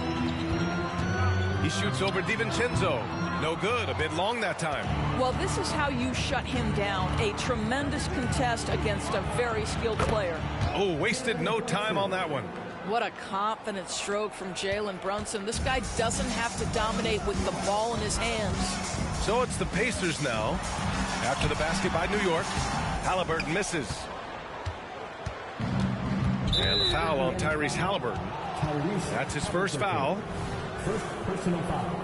He shoots over DiVincenzo. No good, a bit long that time. Well, this is how you shut him down. A tremendous contest against a very skilled player. Oh, wasted no time on that one. What a confident stroke from Jalen Brunson. This guy doesn't have to dominate with the ball in his hands. So it's the Pacers now. After the basket by New York, Halliburton misses. And the foul on Tyrese Halliburton. That's his first foul. First personal foul.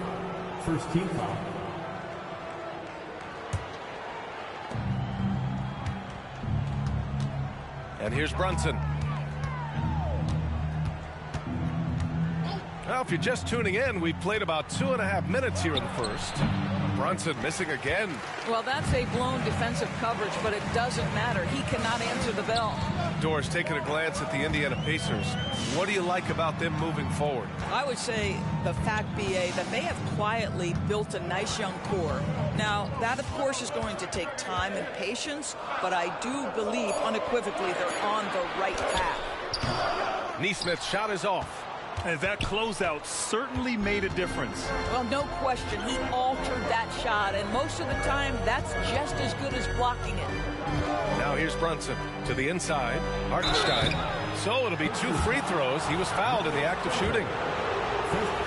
First team foul. And here's Brunson. Now, if you're just tuning in, we've played about 2.5 minutes here in the first. Brunson missing again. Well, that's a blown defensive coverage, but it doesn't matter. He cannot answer the bell. Doris taking a glance at the Indiana Pacers. What do you like about them moving forward? I would say the fact, BA, that they have quietly built a nice young core. Now, that, of course, is going to take time and patience, but I do believe unequivocally they're on the right path. Neesmith's shot is off. And that closeout certainly made a difference. Well, no question. He altered that shot, and most of the time, that's just as good as blocking it. Now here's Brunson to the inside. Hartenstein. So it'll be 2 free throws. He was fouled in the act of shooting.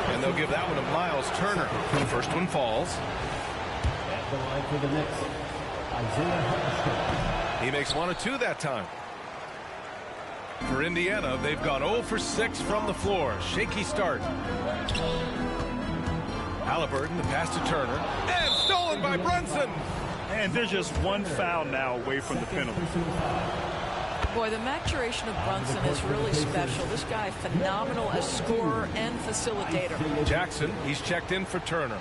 And they'll give that one to Miles Turner. The first one falls. At the line for the Knicks, Isaiah Hartenstein. He makes 1 of 2 that time. For Indiana, they've gone 0 for 6 from the floor. Shaky start. Halliburton, the pass to Turner. And stolen by Brunson. And they're just 1 foul now away from the penalty. Boy, the maturation of Brunson is really special. This guy, phenomenal as scorer and facilitator. Jackson, he's checked in for Turner.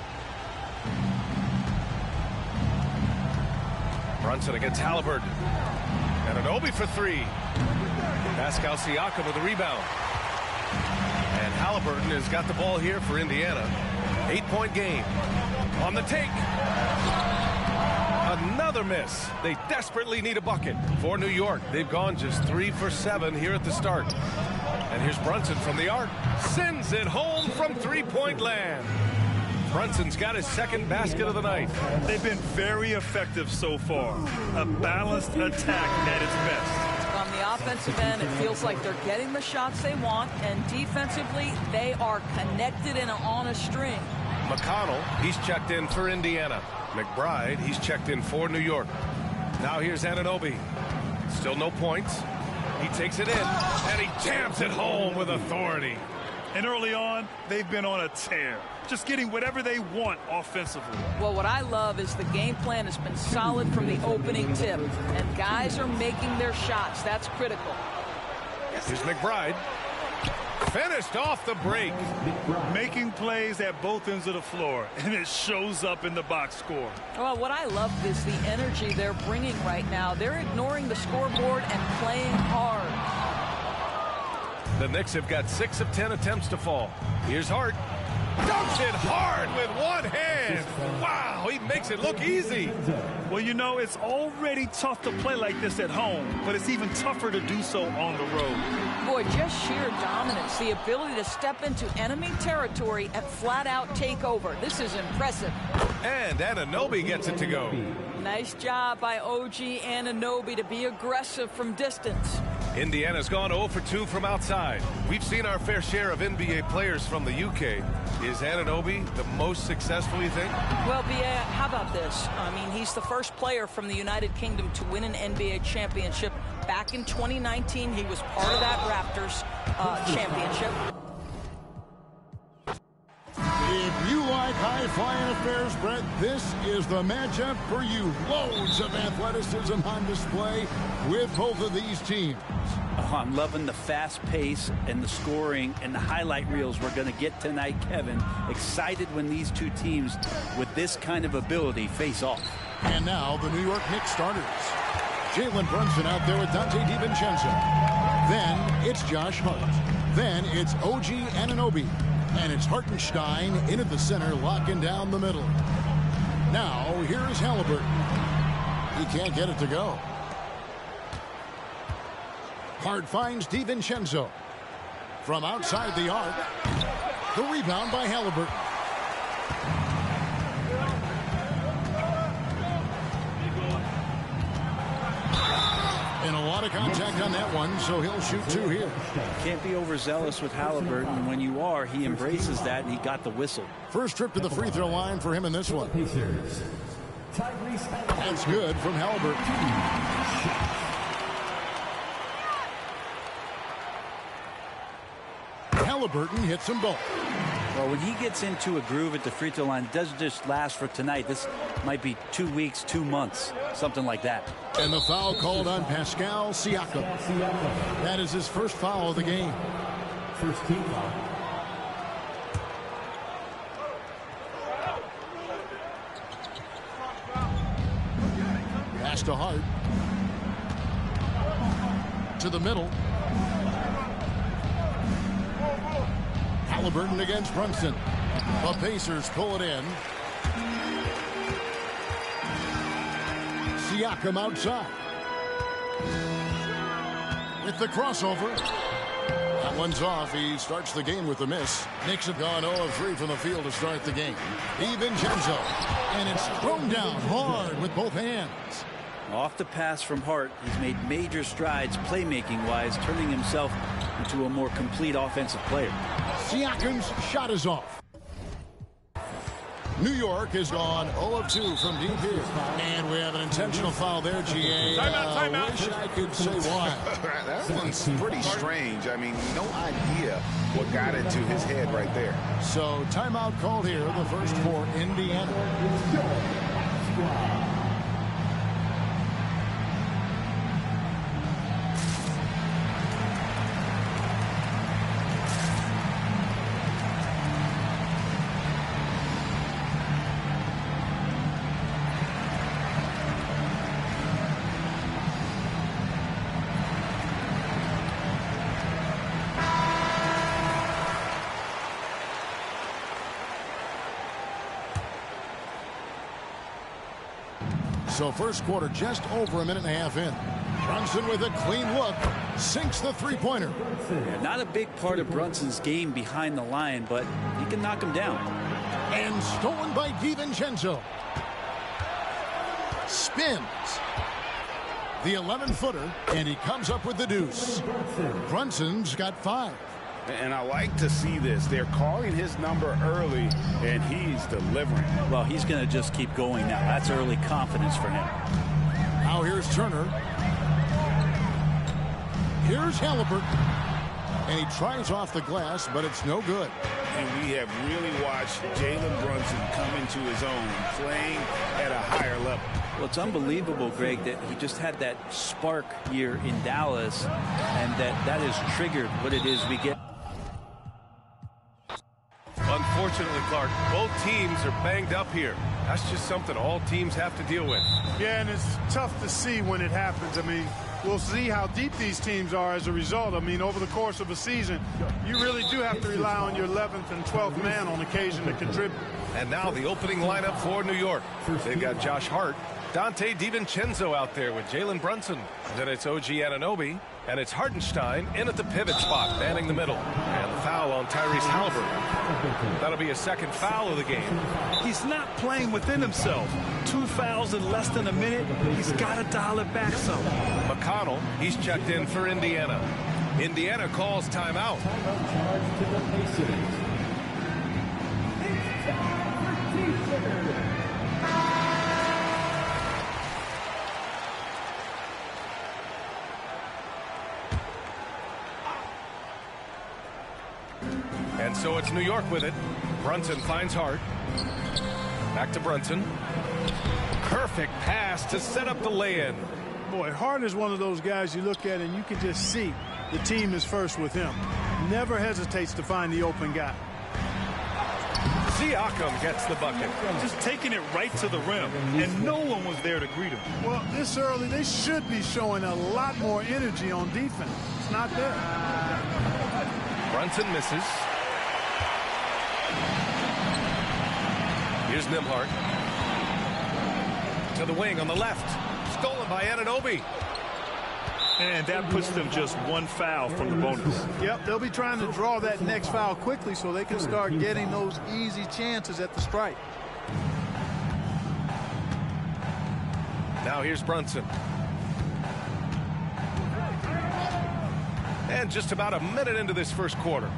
Brunson against Halliburton. And Anunoby for 3. Pascal Siakam with the rebound. And Halliburton has got the ball here for Indiana. 8-point game. On the take. Another miss. They desperately need a bucket for New York. They've gone just 3 for 7 here at the start. And here's Brunson from the arc. Sends it home from 3-point land. Brunson's got his second basket of the night. They've been very effective so far. A balanced attack at its best. On the offensive end, it feels like they're getting the shots they want, and defensively, they are connected and on a string. McConnell, he's checked in for Indiana. McBride, he's checked in for New York. Now here's Anunoby. Still no points. He takes it in, and he jams it home with authority. And early on, they've been on a tear, just getting whatever they want offensively. Well, what I love is the game plan has been solid from the opening tip, and guys are making their shots. That's critical. Here's McBride. Finished off the break. Making plays at both ends of the floor, and it shows up in the box score. Well, what I love is the energy they're bringing right now. They're ignoring the scoreboard and playing hard. The Knicks have got 6 of 10 attempts to fall. Here's Hart. Dunks it hard with one hand. Wow, he makes it look easy. Well, you know, it's already tough to play like this at home, but it's even tougher to do so on the road. Boy, just sheer dominance, the ability to step into enemy territory and flat out take over. This is impressive. And Anunoby gets it to go. Nice job by OG Anunoby to be aggressive from distance. Indiana's gone 0 for 2 from outside. We've seen our fair share of NBA players from the UK. Is Anunoby the most successful, you think? Well, BA, how about this? I mean, he's the first player from the United Kingdom to win an NBA championship. Back in 2019, he was part of that Raptors championship. If you like high-flying affairs, Brett, this is the matchup for you. Loads of athleticism on display with both of these teams. Oh, I'm loving the fast pace and the scoring and the highlight reels we're going to get tonight, Kevin. Excited when these two teams with this kind of ability face off. And now the New York Knicks starters. Jalen Brunson out there with Dante DiVincenzo. Then it's Josh Hart. Then it's OG Anunoby. And it's Hartenstein in at the center, locking down the middle. Now, here's Halliburton. He can't get it to go. Hart finds DiVincenzo. From outside the arc, the rebound by Halliburton. And a lot of contact on that one, so he'll shoot 2 here. Can't be overzealous with Halliburton. When you are, he embraces that, and he got the whistle. First trip to the free throw line for him in this one. That's good from Halliburton. Halliburton hits them both. Well, when he gets into a groove at the free throw line, it doesn't just last for tonight. This might be 2 weeks, 2 months, something like that. And the foul called on Pascal Siakam. That is his first foul of the game. First team foul. Pass to Hart. To the middle. Halliburton against Brunson. The Pacers pull it in. Siakam outside. With the crossover. That one's off. He starts the game with a miss. Knicks have gone 0 of 3 from the field to start the game. DiVincenzo. And it's thrown down hard with both hands. Off the pass from Hart, he's made major strides playmaking-wise, turning himself into a more complete offensive player. Siakam's shot is off. New York has gone 0 of 2 from deep here. And we have an intentional foul there, GA. Timeout. Wish I could say why. That one's pretty strange. I mean, no idea what got into his head right there. So timeout called here, the first for Indiana. So first quarter just over a minute and a half in. Brunson with a clean look. Sinks the three-pointer. Yeah, not a big part of Brunson's game behind the line, but he can knock him down. And stolen by DiVincenzo. Spins. The 11-footer, and he comes up with the deuce. Brunson's got 5. And I like to see this. They're calling his number early, and he's delivering. Well, he's going to just keep going now. That's early confidence for him. Now here's Turner. Here's Halliburton. And he tries off the glass, but it's no good. And we have really watched Jalen Brunson come into his own, playing at a higher level. Well, it's unbelievable, Greg, that he just had that spark year in Dallas, and that has triggered what it is we get. Unfortunately, Clark, both teams are banged up here. That's just something all teams have to deal with. Yeah, and it's tough to see when it happens. I mean, we'll see how deep these teams are as a result. I mean, over the course of a season, you really do have to rely on your 11th and 12th man on occasion to contribute. And now the opening lineup for New York. They've got Josh Hart, Dante DiVincenzo out there with Jalen Brunson. Then it's OG Anunoby, and it's Hartenstein in at the pivot spot, manning the middle. And the foul on Tyrese Halliburton. That'll be his second foul of the game. He's not playing within himself. 2 fouls in less than a minute. He's got to dial it back some. McConnell, he's checked in for Indiana. Indiana calls timeout. And so it's New York with it. Brunson finds Hart. Back to Brunson. Perfect pass to set up the lay-in. Boy, Hart is one of those guys you look at and you can just see the team is first with him. Never hesitates to find the open guy. Siakam gets the bucket. Just taking it right to the rim, and no one was there to greet him. Well, this early, they should be showing a lot more energy on defense. It's not there. Brunson misses. Here's Nembhard. To the wing on the left. Stolen by Anunoby. And that puts them just 1 foul from the bonus. Yep, they'll be trying to draw that next foul quickly so they can start getting those easy chances at the stripe. Now here's Brunson. And just about a minute into this first quarter.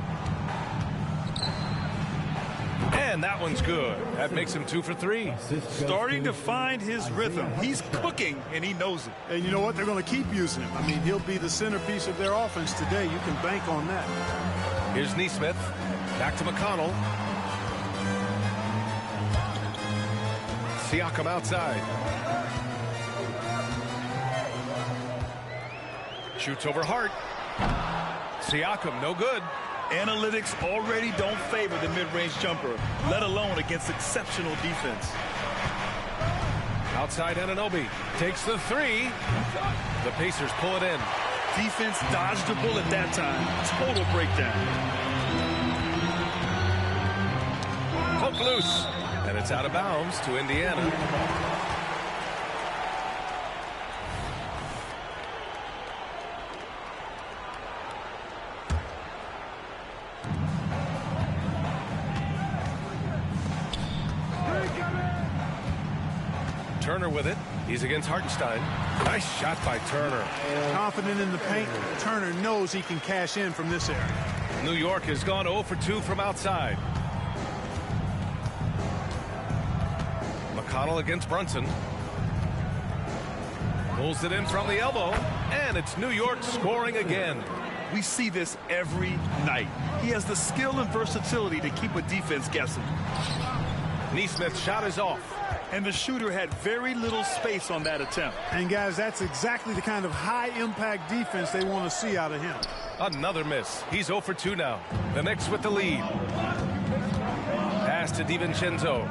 And that one's good. That makes him 2 for 3. Starting to find his rhythm. He's cooking, and he knows it. And you know what? They're going to keep using him. I mean, he'll be the centerpiece of their offense today. You can bank on that. Here's Neesmith. Back to McConnell. Siakam outside. Shoots over Hart. Siakam, no good. Analytics already don't favor the mid-range jumper, let alone against exceptional defense. Outside Anunoby takes the 3. The Pacers pull it in. Defense dodged a bullet that time. Total breakdown. Hook loose. And it's out of bounds to Indiana. Turner with it. He's against Hartenstein. Nice shot by Turner. Confident in the paint. Turner knows he can cash in from this area. New York has gone 0 for 2 from outside. McConnell against Brunson. Pulls it in from the elbow. And it's New York scoring again. We see this every night. He has the skill and versatility to keep a defense guessing. Neesmith's shot is off. And the shooter had very little space on that attempt. And, guys, that's exactly the kind of high-impact defense they want to see out of him. Another miss. He's 0 for 2 now. The Knicks with the lead. Pass to DiVincenzo.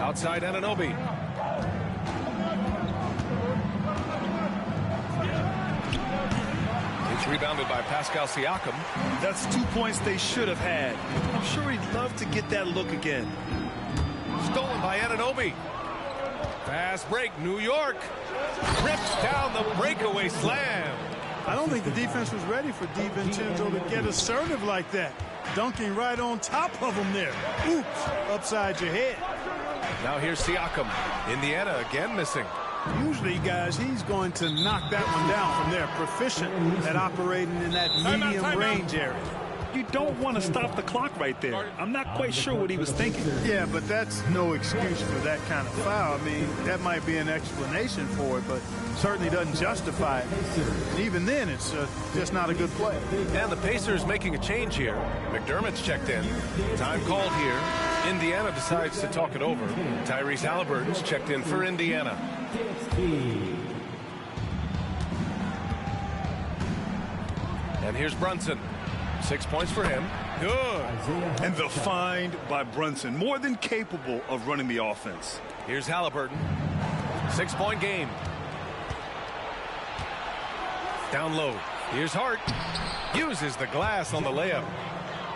Outside Anunoby. It's rebounded by Pascal Siakam. That's 2 points they should have had. I'm sure he'd love to get that look again. Stolen by Anunoby. Fast break, New York. Rips down the breakaway slam. I don't think the defense was ready for DiVincenzo to get assertive like that. Dunking right on top of him there. Oops, upside your head. Now here's Siakam. Indiana again missing. Usually, guys, he's going to knock that one down from there. Proficient at operating in that medium range area. You don't want to stop the clock right there. I'm not quite sure what he was thinking. Yeah, but that's no excuse for that kind of foul. I mean, that might be an explanation for it, but certainly doesn't justify it. And even then, it's just not a good play. And the Pacers making a change here. McDermott's checked in. Time called here. Indiana decides to talk it over. Tyrese Halliburton's checked in for Indiana. And here's Brunson. 6 points for him. Good. And the find by Brunson. More than capable of running the offense. Here's Halliburton. 6-point game. Down low. Here's Hart. Uses the glass on the layup.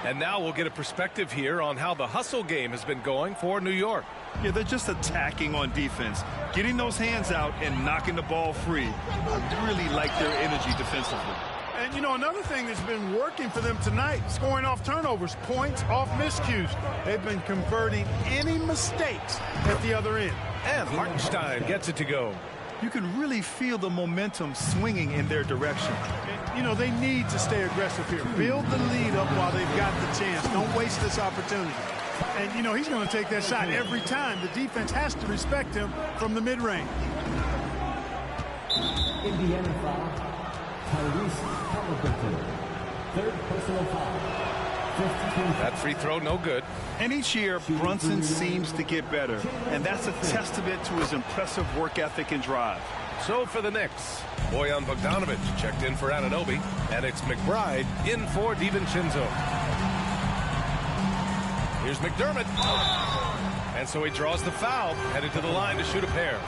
And now we'll get a perspective here on how the hustle game has been going for New York. Yeah, they're just attacking on defense. Getting those hands out and knocking the ball free. I really like their energy defensively. And, you know, another thing that's been working for them tonight, scoring off turnovers, points off miscues. They've been converting any mistakes at the other end. And Hartenstein gets it to go. You can really feel the momentum swinging in their direction. And, you know, they need to stay aggressive here. Build the lead up while they've got the chance. Don't waste this opportunity. And, you know, he's going to take that shot every time. The defense has to respect him from the mid-range. Indiana foul. Tyrese Halliburton. Third personal foul. That free throw, no good. And each year, Brunson seems to get better. And that's a testament to his impressive work ethic and drive. So for the Knicks, Bojan Bogdanovic checked in for Anunoby. And it's McBride in for DiVincenzo. Here's McDermott. And so he draws the foul, headed to the line to shoot a pair.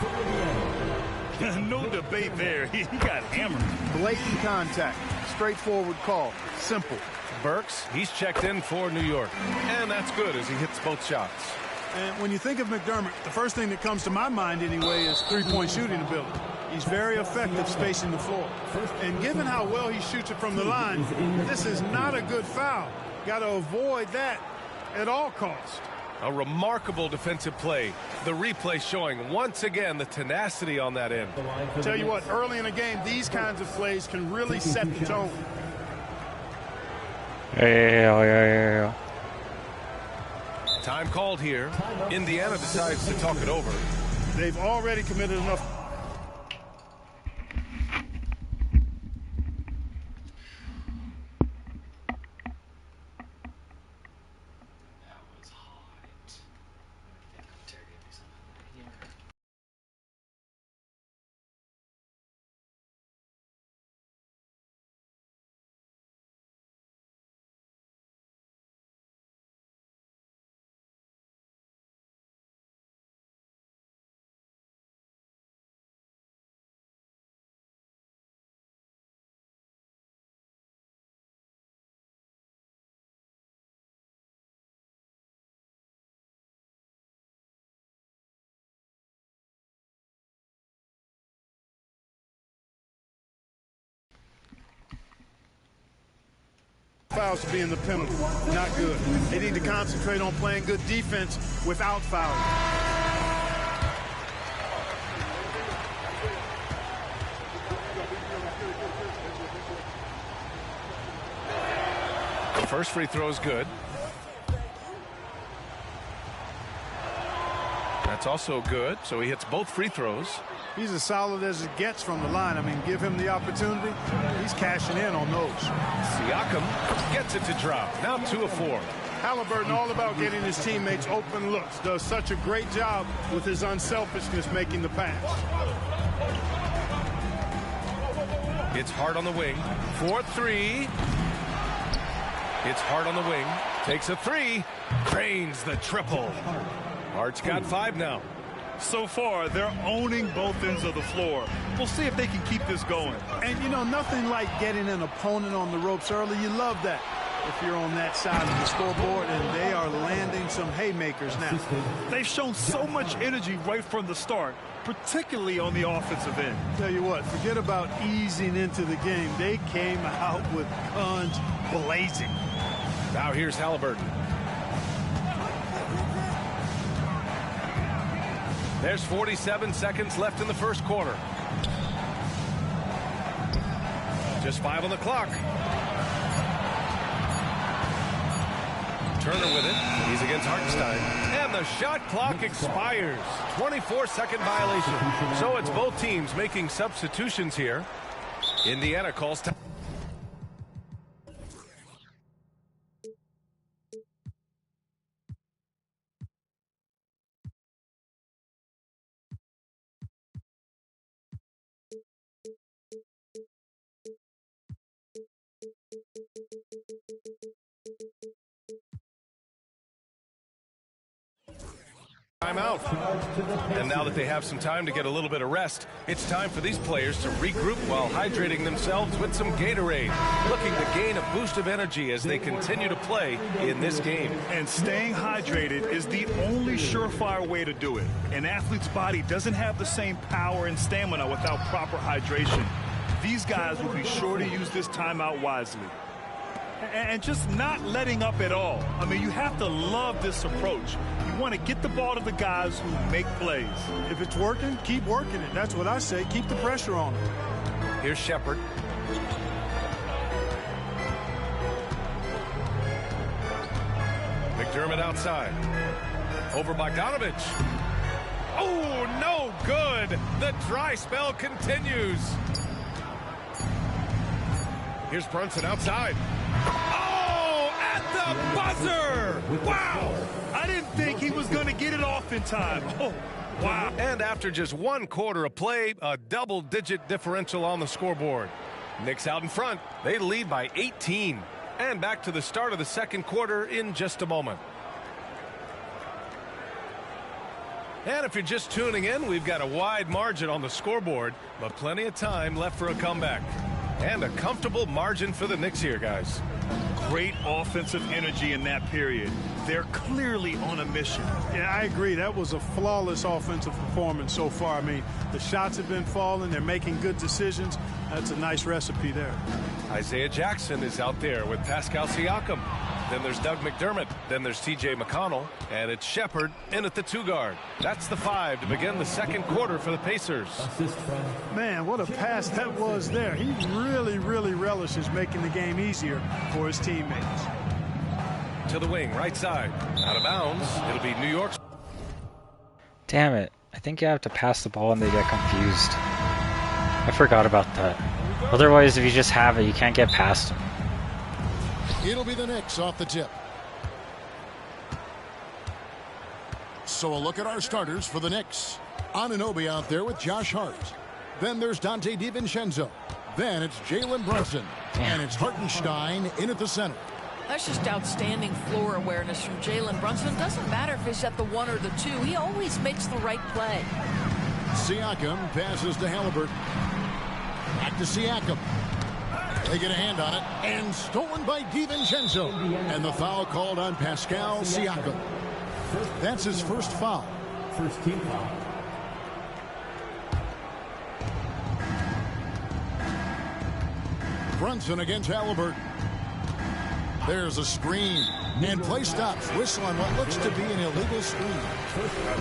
No debate there. He got hammered. Blatant contact. Straightforward call. Simple. Burks, he's checked in for New York. And that's good as he hits both shots. And when you think of McDermott, the first thing that comes to my mind anyway is three-point shooting ability. He's very effective spacing the floor. And given how well he shoots it from the line, this is not a good foul. Got to avoid that at all costs. A remarkable defensive play. The replay showing once again the tenacity on that end. Tell you what, early in the game, these kinds of plays can really set the tone. Yeah. Time called here. Indiana decides to talk it over. They've already committed enough. Fouls to be in the penalty. Not good. They need to concentrate on playing good defense without fouling. The first free throw is good. That's also good, so he hits both free throws. He's as solid as it gets from the line. I mean, give him the opportunity. He's cashing in on those. Siakam gets it to drop. Now 2 of 4. Halliburton all about getting his teammates open looks. Does such a great job with his unselfishness making the pass. It's hard on the wing. 4-3. It's hard on the wing. Takes a 3. Drains the triple. Hart's got 5 now. So far, they're owning both ends of the floor. We'll see if they can keep this going. And, you know, nothing like getting an opponent on the ropes early. You love that if you're on that side of the scoreboard, and they are landing some haymakers now. They've shown so much energy right from the start, particularly on the offensive end. Tell you what, forget about easing into the game. They came out with guns blazing. Now here's Halliburton. There's 47 seconds left in the first quarter. Just 5 on the clock. Turner with it. He's against Hartenstein. And the shot clock expires. 24-second violation. So it's both teams making substitutions here. Indiana calls time. Timeout. And now that they have some time to get a little bit of rest, it's time for these players to regroup while hydrating themselves with some Gatorade, looking to gain a boost of energy as they continue to play in this game. And staying hydrated is the only surefire way to do it. An athlete's body doesn't have the same power and stamina without proper hydration. These guys will be sure to use this timeout wisely. And just not letting up at all. I mean, you have to love this approach. You want to get the ball to the guys who make plays. If it's working, keep working it. That's what I say. Keep the pressure on it. Here's Shepherd. McDermott outside. Over Bogdanovich. Oh, no good. The dry spell continues. Here's Brunson outside. Oh, at the buzzer! Wow! I didn't think he was going to get it off in time. Oh, wow. And after just 1 quarter of play, a double-digit differential on the scoreboard. Knicks out in front. They lead by 18. And back to the start of the second quarter in just a moment. And if you're just tuning in, we've got a wide margin on the scoreboard, but plenty of time left for a comeback. And a comfortable margin for the Knicks here, guys. Great offensive energy in that period. They're clearly on a mission. Yeah, I agree. That was a flawless offensive performance so far. I mean, the shots have been falling. They're making good decisions. That's a nice recipe there. Isaiah Jackson is out there with Pascal Siakam. Then there's Doug McDermott. Then there's T.J. McConnell. And it's Shepard in at the 2 guard. That's the 5 to begin the second quarter for the Pacers. Man, what a pass that was there. He really, really relishes making the game easier for his teammates. To the wing, right side. Out of bounds. It'll be New York's. Damn it. I think you have to pass the ball and they get confused. I forgot about that. Otherwise, if you just have it, you can't get past them. It'll be the Knicks off the tip. So a look at our starters for the Knicks. Anunoby out there with Josh Hart. Then there's Dante DiVincenzo. Then it's Jalen Brunson. And it's Hartenstein in at the center. That's just outstanding floor awareness from Jalen Brunson. It doesn't matter if he's at the 1 or the 2. He always makes the right play. Siakam passes to Halliburton. Back to Siakam. They get a hand on it, and stolen by DiVincenzo. And the foul called on Pascal Siakam. That's his first foul. First team foul. Brunson against Halliburton. There's a screen, and play stops. Whistle on what looks to be an illegal screen.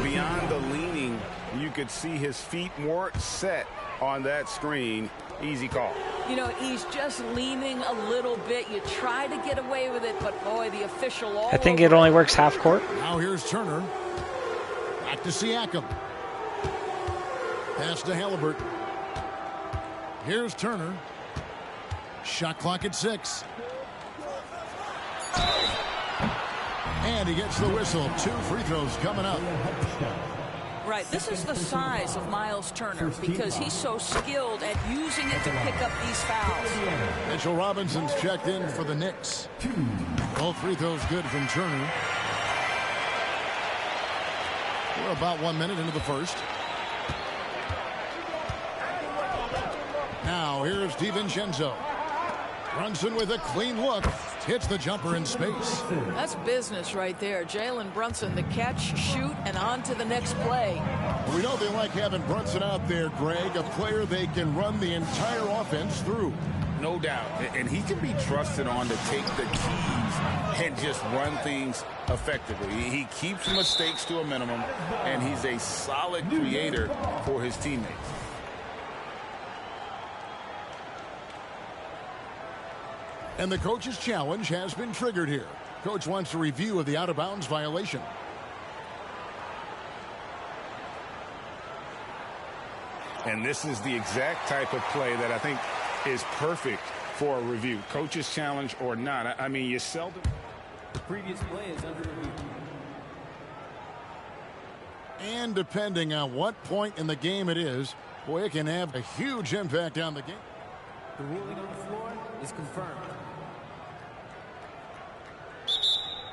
Beyond the leaning, you could see his feet more set on that screen. Easy call. You know, he's just leaning a little bit. You try to get away with it, but boy, the official all I think it only works half court. Now here's Turner. Back to Siakam. Pass to Halliburton. Here's Turner. Shot clock at 6. And he gets the whistle. 2 free throws coming up. Right, this is the size of Miles Turner because he's so skilled at using it to pick up these fouls. Mitchell Robinson's checked in for the Knicks. All free throws good from Turner. We're about 1 minute into the first. Now here's DiVincenzo. Brunson with a clean look. Hits the jumper in space. That's business right there. Jalen Brunson, the catch, shoot, and on to the next play. We know they like having Brunson out there, Greg, a player they can run the entire offense through. No doubt. And he can be trusted on to take the keys and just run things effectively. He keeps mistakes to a minimum, and he's a solid creator for his teammates. And the coach's challenge has been triggered here. Coach wants a review of the out-of-bounds violation. And this is the exact type of play that I think is perfect for a review. Coach's challenge or not. I mean, you seldom. The previous play is under review. And depending on what point in the game it is, boy, it can have a huge impact on the game. The ruling on the floor is confirmed.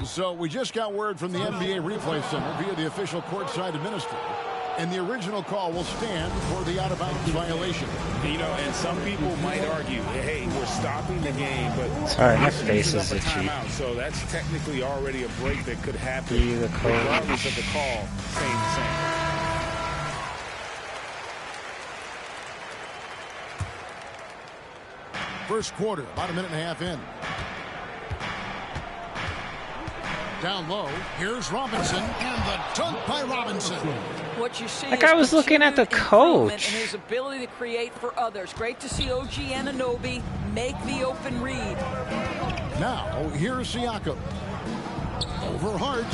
So we just got word from the NBA Replay Center via the official courtside administrator. And the original call will stand for the out-of-bounds violation. You know, and some people might argue, hey, we're stopping the game, but sorry, my face is itchy. So that's technically already a break that could happen regardless of the call staying the same. First quarter, about a minute and a half in. Down low, here's Robinson, and the dunk by Robinson. What you see that guy was looking at the coach. And his ability to create for others. Great to see OG Anunoby make the open read. Now, here's Siakam. Over Hart.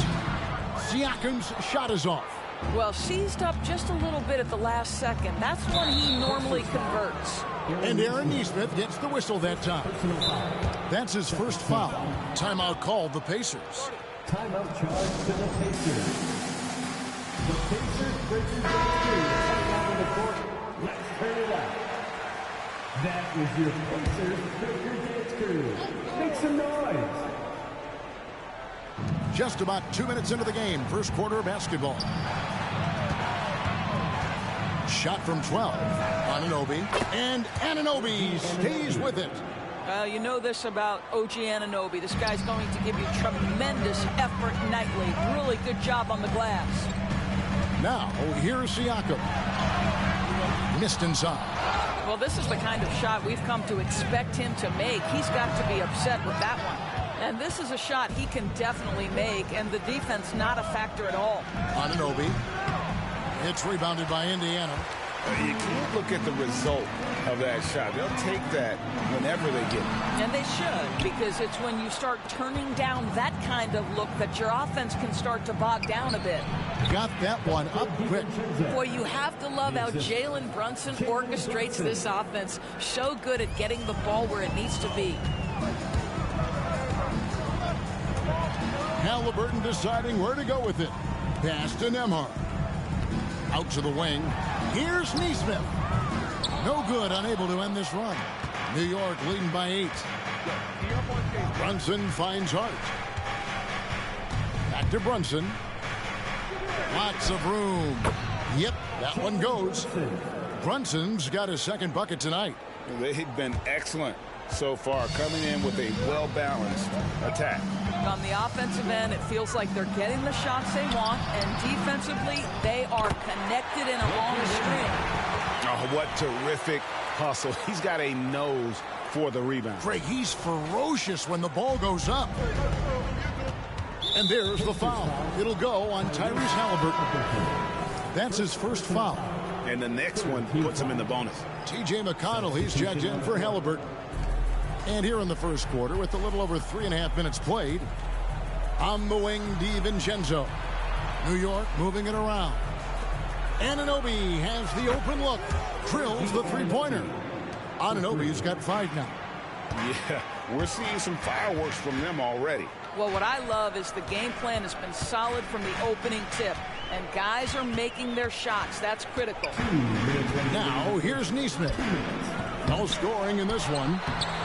Siakam's shot is off. Well, seized up just a little bit at the last second. That's when he normally converts. And Aaron Nesmith gets the whistle that time. That's his first foul. Timeout called the Pacers. Timeout charge to the Pacers. The Pacers versus the Warriors. Out of the court. Let's turn it up. That is your Pacers Breaker Dance Crew. Make some noise. Just about 2 minutes into the game. First quarter of basketball. Shot from 12. Anunoby. And Anunoby stays with it. You know this about OG Anunoby. This guy's going to give you tremendous effort nightly. Really good job on the glass. Now, here's Siakam. Missed inside. Well, this is the kind of shot we've come to expect him to make. He's got to be upset with that one. And this is a shot he can definitely make, and the defense not a factor at all. Anunoby. It's rebounded by Indiana. You can't look at the result of that shot. They'll take that whenever they get it. And they should, because it's when you start turning down that kind of look that your offense can start to bog down a bit. Got that one up quick. Boy, you have to love how Jalen Brunson orchestrates this offense. So good at getting the ball where it needs to be. Halliburton deciding where to go with it. Pass to Nembhard. Out to the wing. Here's Nesmith. No good, unable to end this run. New York leading by 8. Brunson finds Hart. Back to Brunson. Lots of room. Yep, that one goes. Brunson's got his second bucket tonight. They've been excellent so far, coming in with a well-balanced attack. On the offensive end, it feels like they're getting the shots they want, and defensively, they are connected in a long string. Oh, what terrific hustle. He's got a nose for the rebound. Greg, he's ferocious when the ball goes up. And there's the foul. It'll go on Tyrese Halliburton. That's his first foul. And the next one puts him in the bonus. T.J. McConnell, he's checked in for Halliburton. And here in the first quarter, with a little over 3.5 minutes played, on the wing, DiVincenzo. New York moving it around. Anunoby has the open look. Drills the three-pointer. Anunoby's got 5 now. Yeah, we're seeing some fireworks from them already. Well, what I love is the game plan has been solid from the opening tip, and guys are making their shots. That's critical. Now, here's Nesmith. No scoring in this one.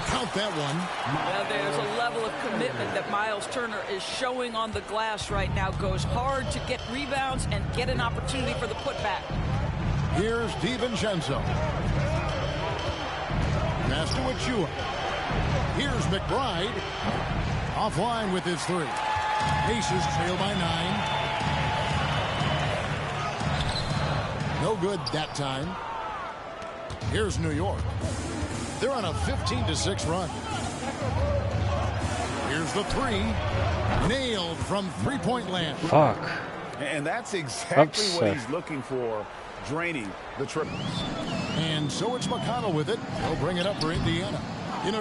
Count that one. Well, there's a level of commitment that Miles Turner is showing on the glass right now. Goes hard to get rebounds and get an opportunity for the putback. Here's DiVincenzo. Pass to Achua. Here's McBride. Offline with his 3. Aces trail by 9. No good that time. Here's New York. They're on a 15-6 run. Here's the 3. Nailed from three-point land. Fuck. And that's exactly what he's looking for, draining the triples. And so it's McConnell with it. He'll bring it up for Indiana.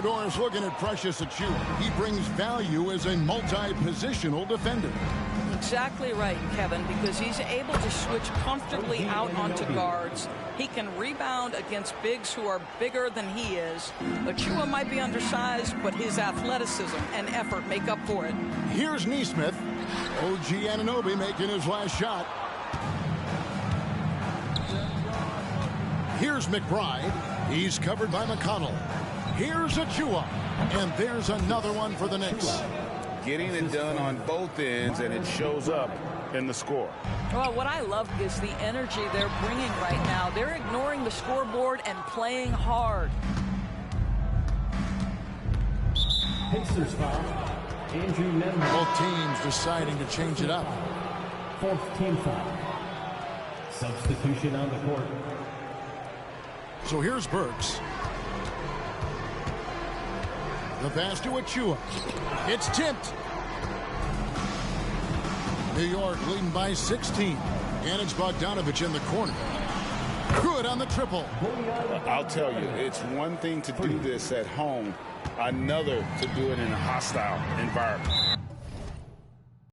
Doris looking at Precious Achiuwa. He brings value as a multi-positional defender. Exactly right, Kevin, because he's able to switch comfortably out onto guards. He can rebound against bigs who are bigger than he is. Achiuwa might be undersized, but his athleticism and effort make up for it. Here's Nesmith. OG Anunoby making his last shot. Here's McBride. He's covered by McConnell. Here's Achiuwa. And there's another one for the Knicks. Getting it done on both ends, and it shows up in the score. Well, what I love is the energy they're bringing right now. They're ignoring the scoreboard and playing hard. Pacers foul. Andrew Nembhard. Both teams deciding to change it up. 4th team foul. Substitution on the court. So here's Burks. The pass to Achiuwa. It's tipped. New York leading by 16. And it's Bogdanovich in the corner. Good on the triple. I'll tell you, it's one thing to do this at home, another to do it in a hostile environment.